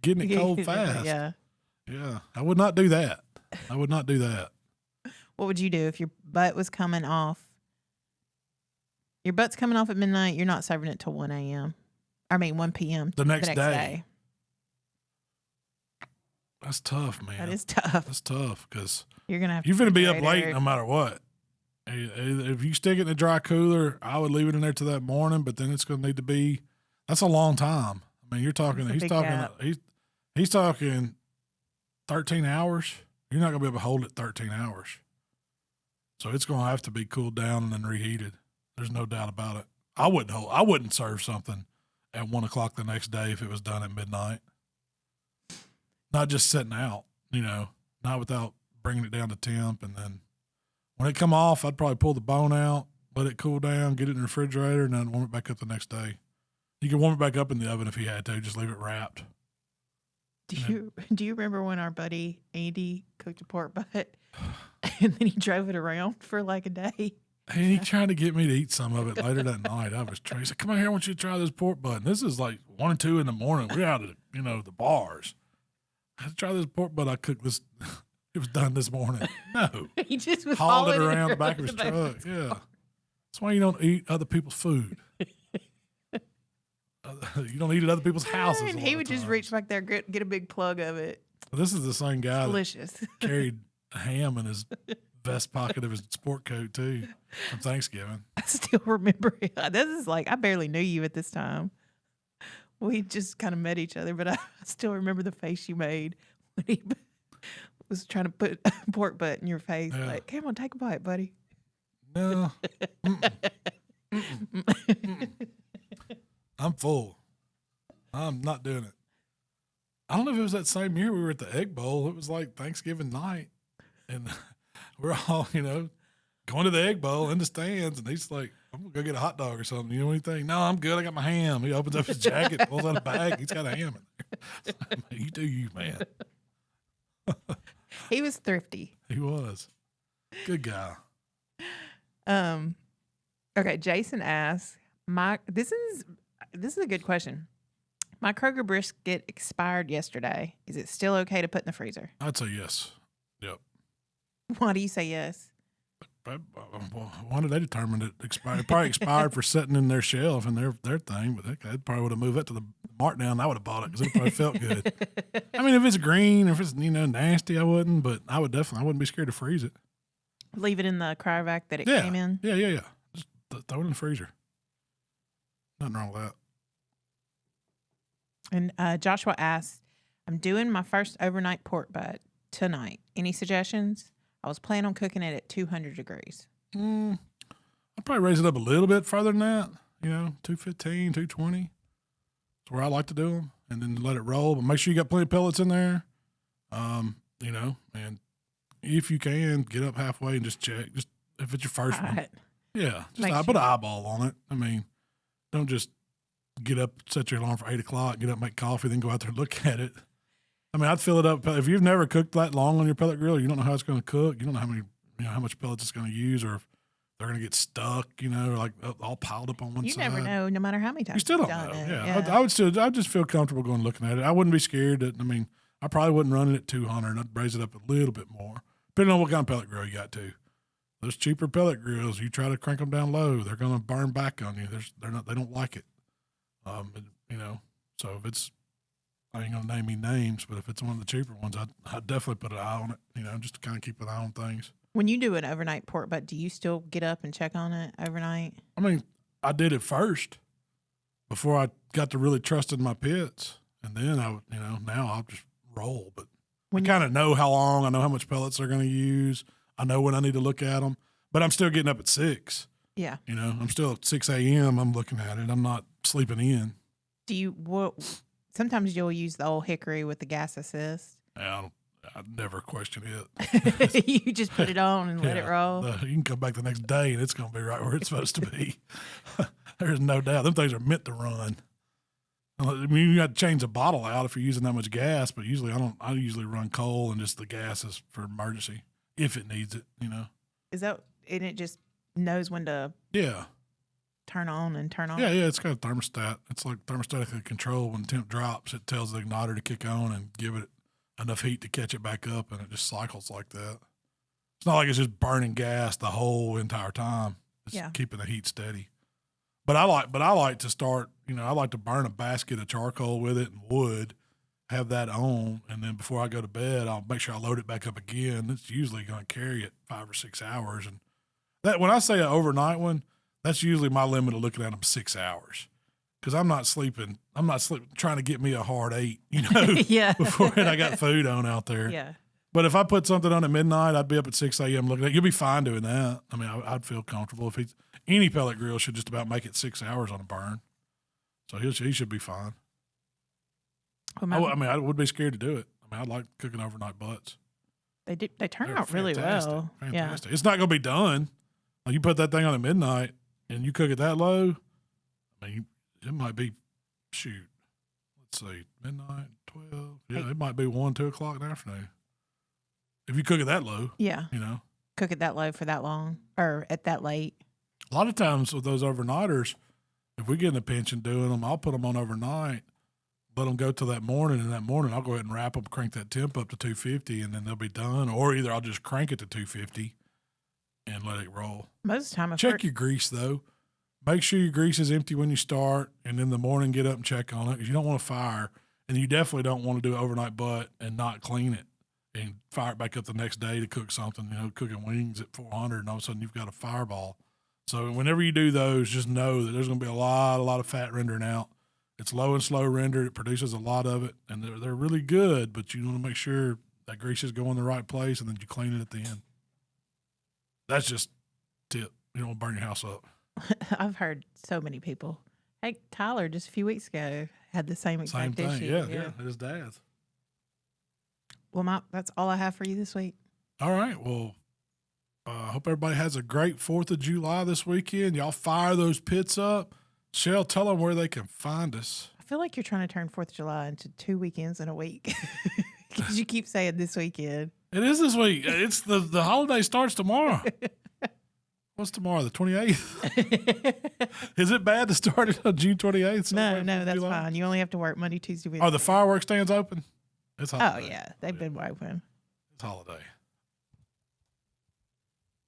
getting it cold fast. Yeah. I would not do that. What would you do if your butt was coming off? Your butt's coming off at midnight. You're not serving it till 1 a.m. 1 p.m. The next day. That's tough, man. That is tough. That's tough because you're gonna have you're going to be up late no matter what. If you stick it in a dry cooler, I would leave it in there till that morning. But then it's going to need to be. That's a long time. I mean, you're talking. He's talking 13 hours. You're not going to be able to hold it 13 hours. So it's going to have to be cooled down and then reheated. There's no doubt about it. I wouldn't serve something at 1 o'clock the next day if it was done at midnight. Not just sitting out, not without bringing it down to temp. And then when it come off, I'd probably pull the bone out, let it cool down, get it in the refrigerator, and then warm it back up the next day. You can warm it back up in the oven if you had to. Just leave it wrapped. Do you remember when our buddy Andy cooked a pork butt and then he drove it around for like a day? And he tried to get me to eat some of it later that night. I was trying. He said, "Come on here, I want you to try this pork butt." And this is like 1 or 2 in the morning. We're out at the bars. I had to try this pork butt. I cooked this. It was done this morning. No, he just was hauled it around the back of his truck. Yeah, that's why you don't eat other people's food. You don't eat at other people's houses. And he would just reach back there, get a big plug of it. This is the same guy. Delicious. That carried a ham in his vest pocket of his sport coat too from Thanksgiving. I still remember it. This is like I barely knew you at this time. We just kind of met each other, but I still remember the face you made when he was trying to put a pork butt in your face. Yeah. Like, come on, take a bite, buddy. No. I'm full. I'm not doing it. I don't know if it was that same year we were at the Egg Bowl. It was like Thanksgiving night. And we're all, going to the Egg Bowl in the stands. And he's like, I'm going to go get a hot dog or something. You know anything? No, I'm good. I got my ham. He opens up his jacket, pulls out a bag. He's got a ham in there. You do you, man. He was thrifty. He was. Good guy. Okay, Jason asks, this is a good question. My Kroger brisket expired yesterday. Is it still okay to put in the freezer? I'd say yes. Yep. Why do you say yes? Why did they determine it expired? It probably expired for sitting in their shelf and their thing, but they probably would have moved it to the markdown. I would have bought it because it probably felt good. I mean, if it's green, if it's nasty, I wouldn't, but I wouldn't be scared to freeze it. Leave it in the cryovac that it came in? Yeah. Just throw it in the freezer. Nothing wrong with that. And Joshua asks, I'm doing my first overnight pork butt tonight. Any suggestions? I was planning on cooking it at 200 degrees. I'd probably raise it up a little bit further than that. 215, 220. That's where I like to do them. And then let it roll. But make sure you got plenty of pellets in there. You know, and if you can, get up halfway and just check. Just if it's your first one. Yeah. Just put an eyeball on it. I mean, don't just get up, set your alarm for 8 o'clock, get up, make coffee, then go out there and look at it. I mean, I'd fill it up. If you've never cooked that long on your pellet grill, you don't know how it's going to cook. You don't know how much pellets it's going to use, or if they're going to get stuck, you know, like all piled up on one side. You never know, no matter how many times you still don't know. Yeah. I'd just feel comfortable going looking at it. I wouldn't be scared. I probably wouldn't run it at 200. I'd raise it up a little bit more, depending on what kind of pellet grill you got too. Those cheaper pellet grills, you try to crank them down low, they're going to burn back on you. They don't like it. You know, so if it's, I ain't gonna name any names, but if it's one of the cheaper ones, I'd definitely put an eye on it, you know, just to kind of keep an eye on things. When you do an overnight pork butt, do you still get up and check on it overnight? I mean, I did it first before I got to really trusting my pits, and then now I'll just roll. But I kind of know how long, I know how much pellets they're going to use. I know when I need to look at them, but I'm still getting up at 6. Yeah. You know, I'm still at 6 a.m. I'm looking at it. I'm not sleeping in. Sometimes you'll use the old hickory with the gas assist. I never question it. You just put it on and let it roll. You can come back the next day and it's going to be right where it's supposed to be. There's no doubt. Them things are meant to run. I mean, you got to change the bottle out if you're using that much gas, but usually I usually run coal and just the gas is for emergency if it needs it, you know. And it just knows when to turn on and turn off? Yeah, it's got a thermostat. It's like thermostatically controlled. When the temp drops, it tells the igniter to kick on and give it enough heat to catch it back up, and it just cycles like that. It's not like it's just burning gas the whole entire time. It's keeping the heat steady. But I like to start, you know, I like to burn a basket of charcoal with it and wood, have that on, and then before I go to bed, I'll make sure I load it back up again. It's usually going to carry it 5 or 6 hours. And that, when I say an overnight one, that's usually my limit of looking at them 6 hours. Because I'm not sleeping trying to get me a hard 8, you know, before I got food on out there. Yeah. But if I put something on at midnight, I'd be up at 6 a.m. looking at it. You'll be fine doing that. I mean, I'd feel comfortable. If any pellet grill should just about make it 6 hours on a burn. So he should be fine. I would be scared to do it. I mean, I like cooking overnight butts. They turn out really well. Fantastic. Yeah. It's not going to be done. Like you put that thing on at midnight and you cook it that low, I mean, it might be, let's see, midnight, 12. Yeah, it might be 1, 2 o'clock in the afternoon. If you cook it that low. Yeah. You know. Cook it that low for that long or at that late. A lot of times with those overnighters, if we get in a pinch and doing them, I'll put them on overnight, let them go till that morning, and that morning I'll go ahead and wrap them, crank that temp up to 250, and then they'll be done. Or either I'll just crank it to 250 and let it roll. Most of the time, check your grease though. Make sure your grease is empty when you start, and in the morning get up and check on it because you don't want to fire, and you definitely don't want to do an overnight butt and not clean it and fire it back up the next day to cook something. You know, cooking wings at 400, and all of a sudden you've got a fireball. So whenever you do those, just know that there's going to be a lot of fat rendering out. It's low and slow render. It produces a lot of it, and they're really good, but you want to make sure that grease is going the right place, and then you clean it at the end. That's just tip. You don't want to burn your house up. I've heard so many people. Hey, Tyler, just a few weeks ago, had the same exact issue. Yeah, it is dad's. Well, that's all I have for you this week. All right. Well, I hope everybody has a great 4th of July this weekend. Y'all fire those pits up. Shell, tell them where they can find us. I feel like you're trying to turn 4th of July into 2 weekends in a week because you keep saying this weekend. It is this week. It's the holiday starts tomorrow. What's tomorrow, the 28th? Is it bad to start it on June 28th? No, that's fine. You only have to work Monday, Tuesday, Wednesday. Oh, the fireworks stands open? It's holiday. Oh, yeah. They've been open. It's holiday.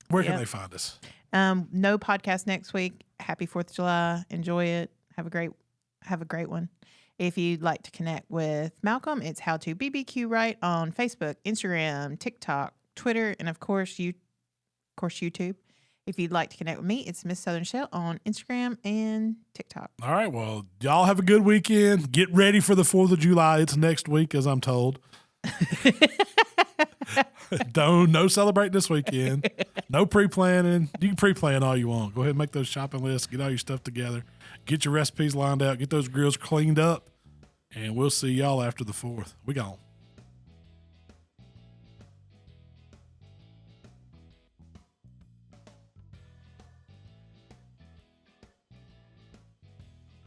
Where can they find us? No podcast next week. Happy 4th of July. Enjoy it. Have a great one. If you'd like to connect with Malcolm, it's HowToBBQRight on Facebook, Instagram, TikTok, Twitter, and of course YouTube. If you'd like to connect with me, it's Miss Southern Shell on Instagram and TikTok. All right. Well, y'all have a good weekend. Get ready for the 4th of July. It's next week, as I'm told. No celebrating this weekend. No pre-planning. You can pre-plan all you want. Go ahead and make those shopping lists. Get all your stuff together. Get your recipes lined out. Get those grills cleaned up. And we'll see y'all after the 4th. We gone.